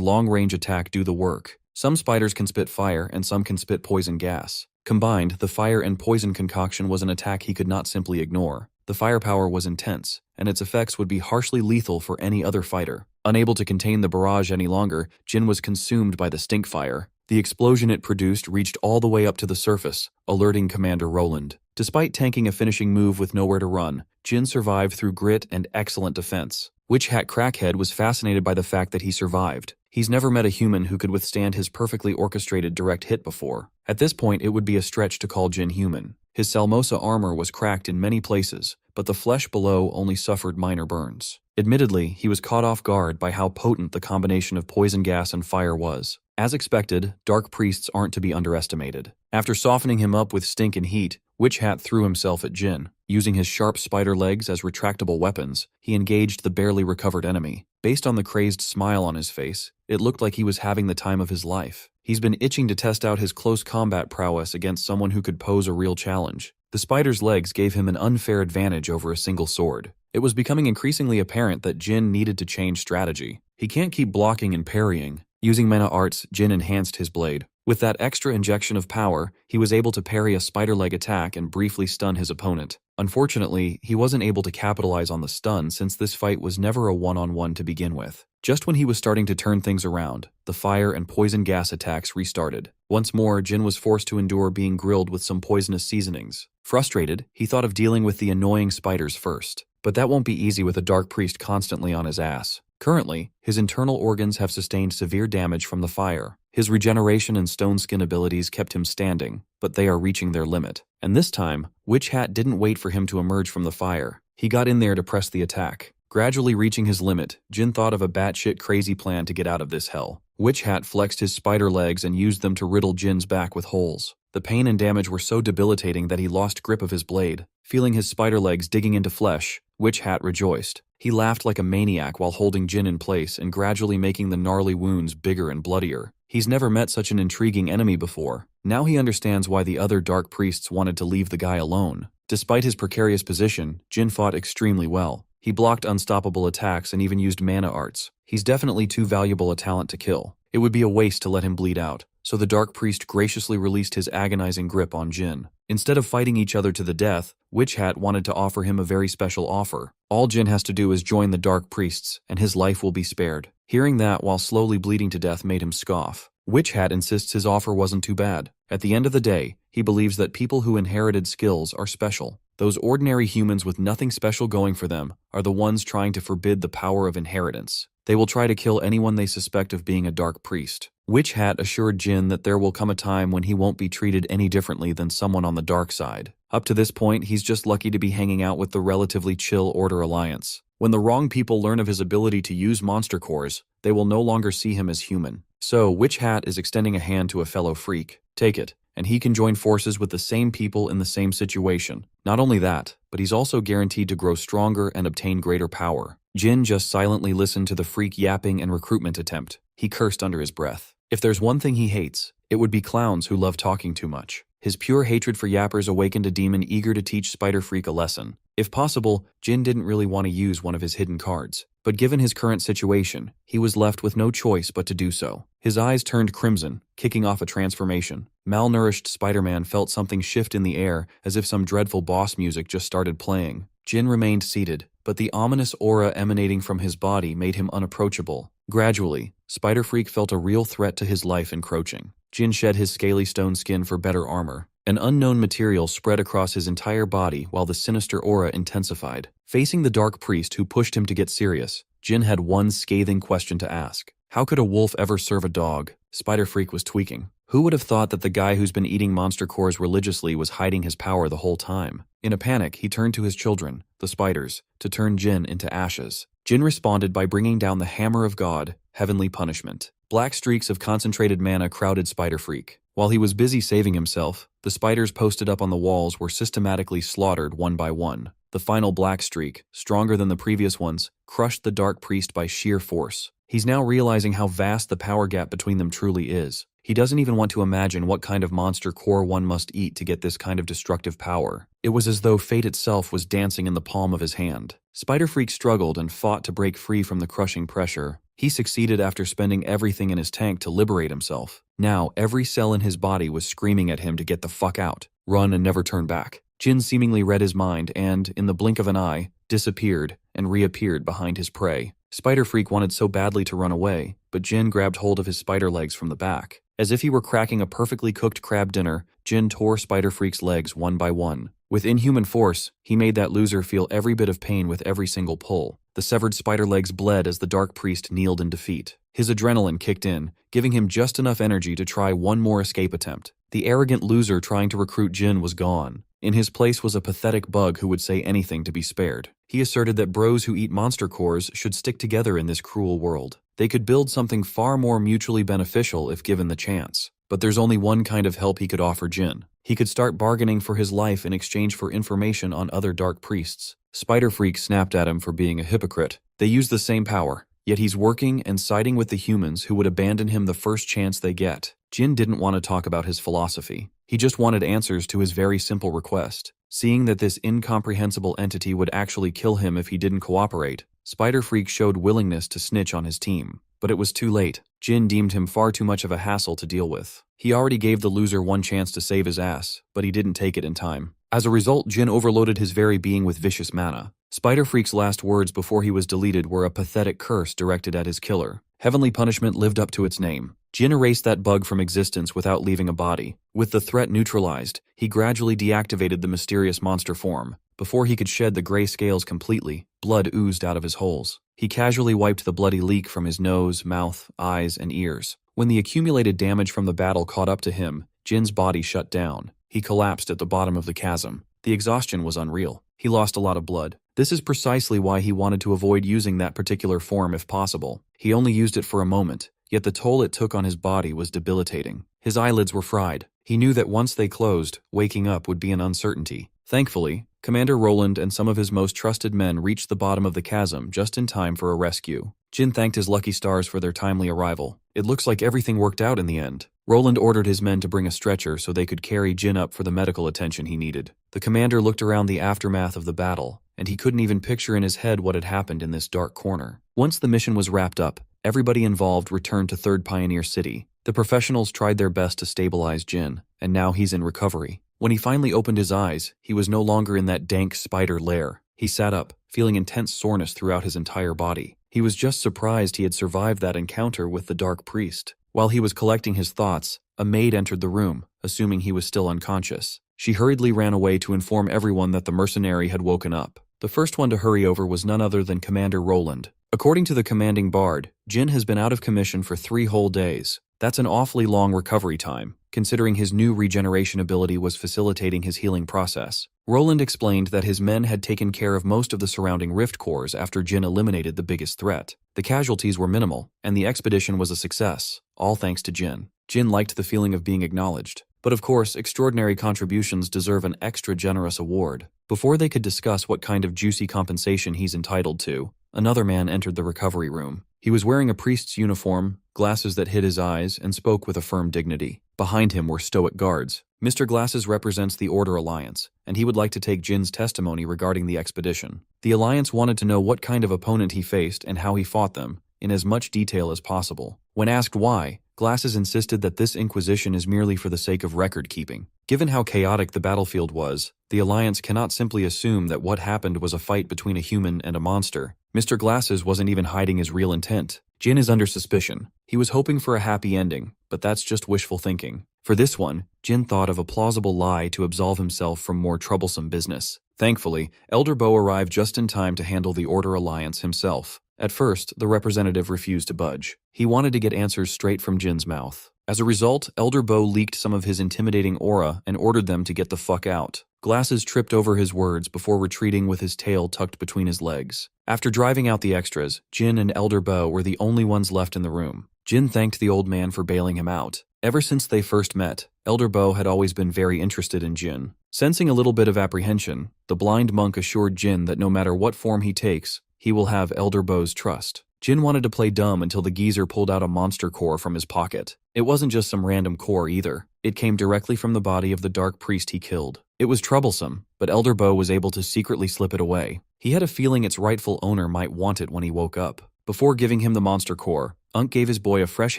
long-range attack do the work. Some spiders can spit fire and some can spit poison gas. Combined, the fire and poison concoction was an attack he could not simply ignore. The firepower was intense, and its effects would be harshly lethal for any other fighter. Unable to contain the barrage any longer, Jin was consumed by the stink fire. The explosion it produced reached all the way up to the surface, alerting Commander Roland. Despite tanking a finishing move with nowhere to run, Jin survived through grit and excellent defense. Witch Hat Crackhead was fascinated by the fact that he survived. He's never met a human who could withstand his perfectly orchestrated direct hit before. At this point, it would be a stretch to call Jin human. His Salmosa armor was cracked in many places, but the flesh below only suffered minor burns. Admittedly, he was caught off guard by how potent the combination of poison gas and fire was. As expected, Dark Priests aren't to be underestimated. After softening him up with stink and heat, Witch Hat threw himself at Jin. Using his sharp spider legs as retractable weapons, he engaged the barely recovered enemy. Based on the crazed smile on his face, it looked like he was having the time of his life. He's been itching to test out his close combat prowess against someone who could pose a real challenge. The spider's legs gave him an unfair advantage over a single sword. It was becoming increasingly apparent that Jin needed to change strategy. He can't keep blocking and parrying. Using mana arts, Jin enhanced his blade. With that extra injection of power, he was able to parry a spider leg attack and briefly stun his opponent. Unfortunately, he wasn't able to capitalize on the stun since this fight was never a one-on-one to begin with. Just when he was starting to turn things around, the fire and poison gas attacks restarted. Once more, Jin was forced to endure being grilled with some poisonous seasonings. Frustrated, he thought of dealing with the annoying spiders first. But that won't be easy with a Dark Priest constantly on his ass. Currently, his internal organs have sustained severe damage from the fire. His regeneration and stone skin abilities kept him standing, but they are reaching their limit. And this time, Witch Hat didn't wait for him to emerge from the fire. He got in there to press the attack. Gradually reaching his limit, Jin thought of a batshit crazy plan to get out of this hell. Witch Hat flexed his spider legs and used them to riddle Jin's back with holes. The pain and damage were so debilitating that he lost grip of his blade. Feeling his spider legs digging into flesh, Witch Hat rejoiced. He laughed like a maniac while holding Jin in place and gradually making the gnarly wounds bigger and bloodier. He's never met such an intriguing enemy before. Now he understands why the other Dark Priests wanted to leave the guy alone. Despite his precarious position, Jin fought extremely well. He blocked unstoppable attacks and even used mana arts. He's definitely too valuable a talent to kill. It would be a waste to let him bleed out, so the Dark Priest graciously released his agonizing grip on Jin. Instead of fighting each other to the death, Witch Hat wanted to offer him a very special offer. All Jin has to do is join the Dark Priests, and his life will be spared. Hearing that while slowly bleeding to death made him scoff. Witch Hat insists his offer wasn't too bad. At the end of the day, he believes that people who inherited skills are special. Those ordinary humans with nothing special going for them are the ones trying to forbid the power of inheritance. They will try to kill anyone they suspect of being a Dark Priest. Witch Hat assured Jin that there will come a time when he won't be treated any differently than someone on the dark side. Up to this point, he's just lucky to be hanging out with the relatively chill Order Alliance. When the wrong people learn of his ability to use monster cores, they will no longer see him as human. So, Witch Hat is extending a hand to a fellow freak. Take it, and he can join forces with the same people in the same situation. Not only that, but he's also guaranteed to grow stronger and obtain greater power. Jin just silently listened to the freak yapping and recruitment attempt. He cursed under his breath. If there's one thing he hates, it would be clowns who love talking too much. His pure hatred for yappers awakened a demon eager to teach Spider Freak a lesson. If possible, Jin didn't really want to use one of his hidden cards. But given his current situation, he was left with no choice but to do so. His eyes turned crimson, kicking off a transformation. Malnourished Spider-Man felt something shift in the air as if some dreadful boss music just started playing. Jin remained seated, but the ominous aura emanating from his body made him unapproachable. Gradually, Spider Freak felt a real threat to his life encroaching. Jin shed his scaly stone skin for better armor. An unknown material spread across his entire body while the sinister aura intensified. Facing the dark priest who pushed him to get serious, Jin had one scathing question to ask. How could a wolf ever serve a dog? Spider Freak was tweaking. Who would have thought that the guy who's been eating monster cores religiously was hiding his power the whole time? In a panic, he turned to his children, the spiders, to turn Jin into ashes. Jin responded by bringing down the Hammer of God, heavenly punishment. Black streaks of concentrated mana crowded Spider Freak. While he was busy saving himself, the spiders posted up on the walls were systematically slaughtered one by one. The final black streak, stronger than the previous ones, crushed the Dark Priest by sheer force. He's now realizing how vast the power gap between them truly is. He doesn't even want to imagine what kind of monster core one must eat to get this kind of destructive power. It was as though fate itself was dancing in the palm of his hand. Spider Freak struggled and fought to break free from the crushing pressure. He succeeded after spending everything in his tank to liberate himself. Now, every cell in his body was screaming at him to get the fuck out, run and never turn back. Jin seemingly read his mind and, in the blink of an eye, disappeared and reappeared behind his prey. Spider Freak wanted so badly to run away, but Jin grabbed hold of his spider legs from the back. As if he were cracking a perfectly cooked crab dinner, Jin tore Spider Freak's legs one by one. With inhuman force, he made that loser feel every bit of pain with every single pull. The severed spider legs bled as the Dark Priest kneeled in defeat. His adrenaline kicked in, giving him just enough energy to try one more escape attempt. The arrogant loser trying to recruit Jin was gone. In his place was a pathetic bug who would say anything to be spared. He asserted that bros who eat monster cores should stick together in this cruel world. They could build something far more mutually beneficial if given the chance. But there's only one kind of help he could offer Jin. He could start bargaining for his life in exchange for information on other Dark Priests. Spider Freak snapped at him for being a hypocrite. They use the same power, yet he's working and siding with the humans who would abandon him the first chance they get. Jin didn't want to talk about his philosophy. He just wanted answers to his very simple request. Seeing that this incomprehensible entity would actually kill him if he didn't cooperate, Spider Freak showed willingness to snitch on his team. But it was too late. Jin deemed him far too much of a hassle to deal with. He already gave the loser one chance to save his ass, but he didn't take it in time. As a result, Jin overloaded his very being with vicious mana. Spider Freak's last words before he was deleted were a pathetic curse directed at his killer. Heavenly punishment lived up to its name. Jin erased that bug from existence without leaving a body. With the threat neutralized, he gradually deactivated the mysterious monster form. Before he could shed the gray scales completely, blood oozed out of his holes. He casually wiped the bloody leak from his nose, mouth, eyes, and ears. When the accumulated damage from the battle caught up to him, Jin's body shut down. He collapsed at the bottom of the chasm. The exhaustion was unreal. He lost a lot of blood. This is precisely why he wanted to avoid using that particular form if possible. He only used it for a moment, yet the toll it took on his body was debilitating. His eyelids were fried. He knew that once they closed, waking up would be an uncertainty. Thankfully, Commander Roland and some of his most trusted men reached the bottom of the chasm just in time for a rescue. Jin thanked his lucky stars for their timely arrival. It looks like everything worked out in the end. Roland ordered his men to bring a stretcher so they could carry Jin up for the medical attention he needed. The commander looked around the aftermath of the battle, and he couldn't even picture in his head what had happened in this dark corner. Once the mission was wrapped up, everybody involved returned to Third Pioneer City. The professionals tried their best to stabilize Jin, and now he's in recovery. When he finally opened his eyes, he was no longer in that dank spider lair. He sat up, feeling intense soreness throughout his entire body. He was just surprised he had survived that encounter with the Dark Priest. While he was collecting his thoughts, a maid entered the room, assuming he was still unconscious. She hurriedly ran away to inform everyone that the mercenary had woken up. The first one to hurry over was none other than Commander Roland. According to the commanding bard, Jin has been out of commission for 3 whole days. That's an awfully long recovery time, considering his new regeneration ability was facilitating his healing process. Roland explained that his men had taken care of most of the surrounding rift cores after Jin eliminated the biggest threat. The casualties were minimal, and the expedition was a success, all thanks to Jin. Jin liked the feeling of being acknowledged. But of course, extraordinary contributions deserve an extra generous award. Before they could discuss what kind of juicy compensation he's entitled to, another man entered the recovery room. He was wearing a priest's uniform, glasses that hid his eyes, and spoke with a firm dignity. Behind him were stoic guards. Mr. Glasses represents the Order Alliance, and he would like to take Jin's testimony regarding the expedition. The Alliance wanted to know what kind of opponent he faced and how he fought them, in as much detail as possible. When asked why, Glasses insisted that this inquisition is merely for the sake of record-keeping. Given how chaotic the battlefield was, the Alliance cannot simply assume that what happened was a fight between a human and a monster. Mr. Glasses wasn't even hiding his real intent. Jin is under suspicion. He was hoping for a happy ending, but that's just wishful thinking. For this one, Jin thought of a plausible lie to absolve himself from more troublesome business. Thankfully, Elder Bo arrived just in time to handle the Order Alliance himself. At first, the representative refused to budge. He wanted to get answers straight from Jin's mouth. As a result, Elder Bo leaked some of his intimidating aura and ordered them to get the fuck out. Glasses tripped over his words before retreating with his tail tucked between his legs. After driving out the extras, Jin and Elder Bo were the only ones left in the room. Jin thanked the old man for bailing him out. Ever since they first met, Elder Bo had always been very interested in Jin. Sensing a little bit of apprehension, the blind monk assured Jin that no matter what form he takes, he will have Elder Bo's trust. Jin wanted to play dumb until the geezer pulled out a monster core from his pocket. It wasn't just some random core either. It came directly from the body of the dark priest he killed. It was troublesome, but Elder Bo was able to secretly slip it away. He had a feeling its rightful owner might want it when he woke up. Before giving him the monster core, Unk gave his boy a fresh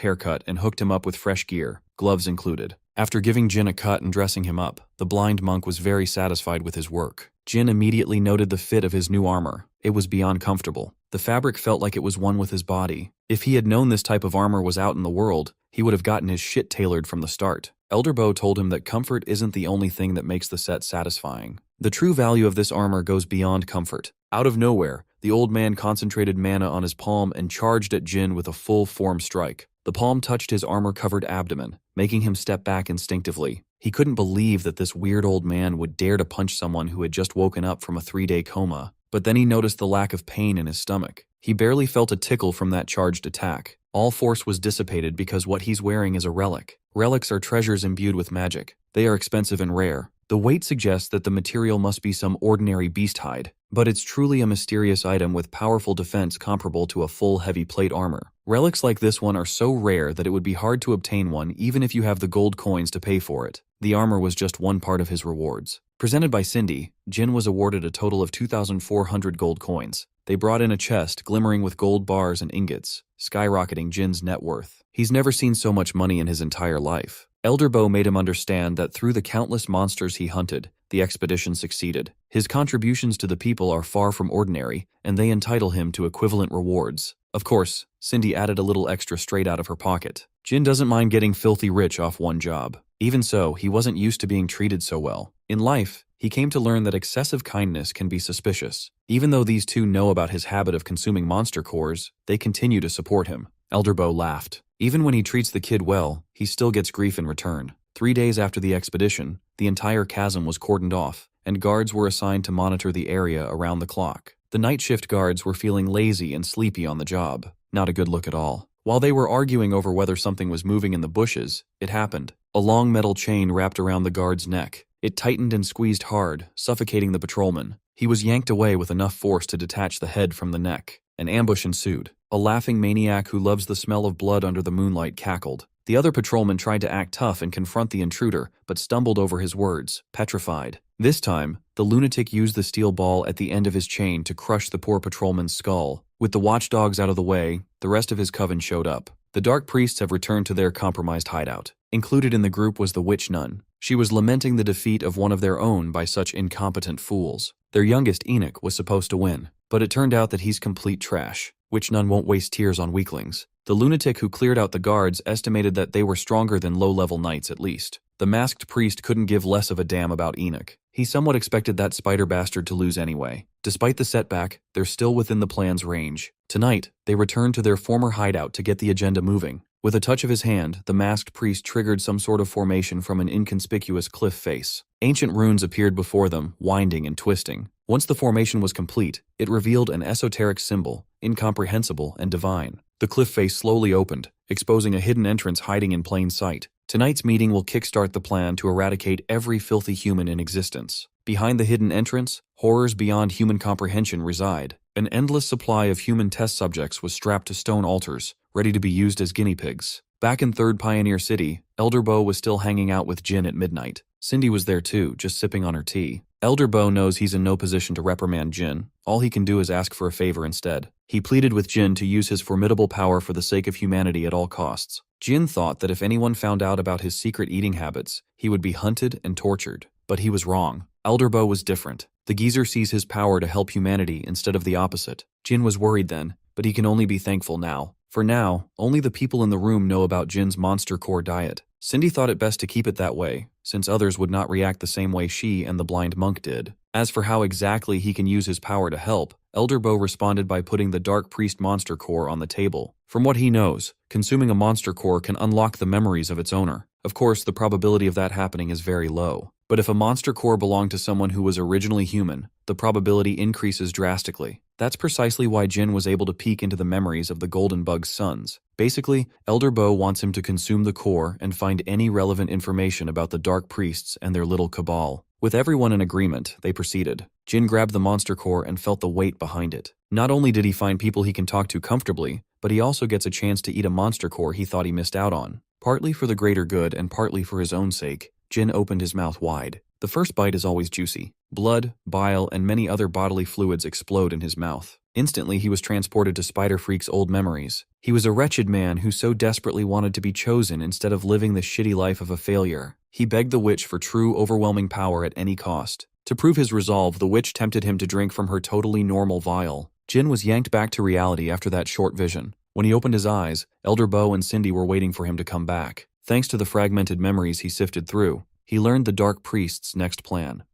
haircut and hooked him up with fresh gear, gloves included. After giving Jin a cut and dressing him up, the blind monk was very satisfied with his work. Jin immediately noted the fit of his new armor. It was beyond comfortable. The fabric felt like it was one with his body. If he had known this type of armor was out in the world, he would have gotten his shit tailored from the start. Elder Bo told him that comfort isn't the only thing that makes the set satisfying. The true value of this armor goes beyond comfort. Out of nowhere, the old man concentrated mana on his palm and charged at Jin with a full-form strike. The palm touched his armor-covered abdomen, making him step back instinctively. He couldn't believe that this weird old man would dare to punch someone who had just woken up from a 3-day coma. But then he noticed the lack of pain in his stomach. He barely felt a tickle from that charged attack. All force was dissipated because what he's wearing is a relic. Relics are treasures imbued with magic. They are expensive and rare. The weight suggests that the material must be some ordinary beast hide, but it's truly a mysterious item with powerful defense comparable to a full heavy plate armor. Relics like this one are so rare that it would be hard to obtain one even if you have the gold coins to pay for it. The armor was just one part of his rewards. Presented by Cindy, Jin was awarded a total of 2,400 gold coins. They brought in a chest glimmering with gold bars and ingots, skyrocketing Jin's net worth. He's never seen so much money in his entire life. Elder Bo made him understand that through the countless monsters he hunted, the expedition succeeded. His contributions to the people are far from ordinary, and they entitle him to equivalent rewards. Of course, Cindy added a little extra straight out of her pocket. Jin doesn't mind getting filthy rich off one job. Even so, he wasn't used to being treated so well. In life, he came to learn that excessive kindness can be suspicious. Even though these two know about his habit of consuming monster cores, they continue to support him. Elder Bo laughed. Even when he treats the kid well, he still gets grief in return. 3 days after the expedition, the entire chasm was cordoned off, and guards were assigned to monitor the area around the clock. The night shift guards were feeling lazy and sleepy on the job. Not a good look at all. While they were arguing over whether something was moving in the bushes, it happened. A long metal chain wrapped around the guard's neck. It tightened and squeezed hard, suffocating the patrolman. He was yanked away with enough force to detach the head from the neck. An ambush ensued. A laughing maniac who loves the smell of blood under the moonlight cackled. The other patrolman tried to act tough and confront the intruder, but stumbled over his words, petrified. This time, the lunatic used the steel ball at the end of his chain to crush the poor patrolman's skull. With the watchdogs out of the way, the rest of his coven showed up. The dark priests have returned to their compromised hideout. Included in the group was the witch nun. She was lamenting the defeat of one of their own by such incompetent fools. Their youngest, Enoch, was supposed to win, but it turned out that he's complete trash. Witch nun won't waste tears on weaklings. The lunatic who cleared out the guards estimated that they were stronger than low-level knights at least. The masked priest couldn't give less of a damn about Enoch. He somewhat expected that spider bastard to lose anyway. Despite the setback, they're still within the plan's range. Tonight, they returned to their former hideout to get the agenda moving. With a touch of his hand, the masked priest triggered some sort of formation from an inconspicuous cliff face. Ancient runes appeared before them, winding and twisting. Once the formation was complete, it revealed an esoteric symbol, incomprehensible and divine. The cliff face slowly opened, exposing a hidden entrance hiding in plain sight. Tonight's meeting will kickstart the plan to eradicate every filthy human in existence. Behind the hidden entrance, horrors beyond human comprehension reside. An endless supply of human test subjects was strapped to stone altars, ready to be used as guinea pigs. Back in 3rd Pioneer City, Elder Bo was still hanging out with Jin at midnight. Cindy was there too, just sipping on her tea. Elder Bo knows he's in no position to reprimand Jin. All he can do is ask for a favor instead. He pleaded with Jin to use his formidable power for the sake of humanity at all costs. Jin thought that if anyone found out about his secret eating habits, he would be hunted and tortured. But he was wrong. Elder Bo was different. The geezer sees his power to help humanity instead of the opposite. Jin was worried then, but he can only be thankful now. For now, only the people in the room know about Jin's monster core diet. Cindy thought it best to keep it that way, since others would not react the same way she and the blind monk did. As for how exactly he can use his power to help, Elder Bo responded by putting the Dark Priest monster core on the table. From what he knows, consuming a monster core can unlock the memories of its owner. Of course, the probability of that happening is very low. But if a monster core belonged to someone who was originally human, the probability increases drastically. That's precisely why Jin was able to peek into the memories of the Golden Bug's sons. Basically, Elder Bo wants him to consume the core and find any relevant information about the Dark Priests and their little cabal. With everyone in agreement, they proceeded. Jin grabbed the monster core and felt the weight behind it. Not only did he find people he can talk to comfortably, but he also gets a chance to eat a monster core he thought he missed out on. Partly for the greater good and partly for his own sake, Jin opened his mouth wide. The first bite is always juicy. Blood, bile, and many other bodily fluids explode in his mouth. Instantly, he was transported to Spider Freak's old memories. He was a wretched man who so desperately wanted to be chosen instead of living the shitty life of a failure. He begged the witch for true, overwhelming power at any cost. To prove his resolve, the witch tempted him to drink from her totally normal vial. Jin was yanked back to reality after that short vision. When he opened his eyes, Elder Bo and Cindy were waiting for him to come back. Thanks to the fragmented memories he sifted through, he learned the Dark Priest's next plan.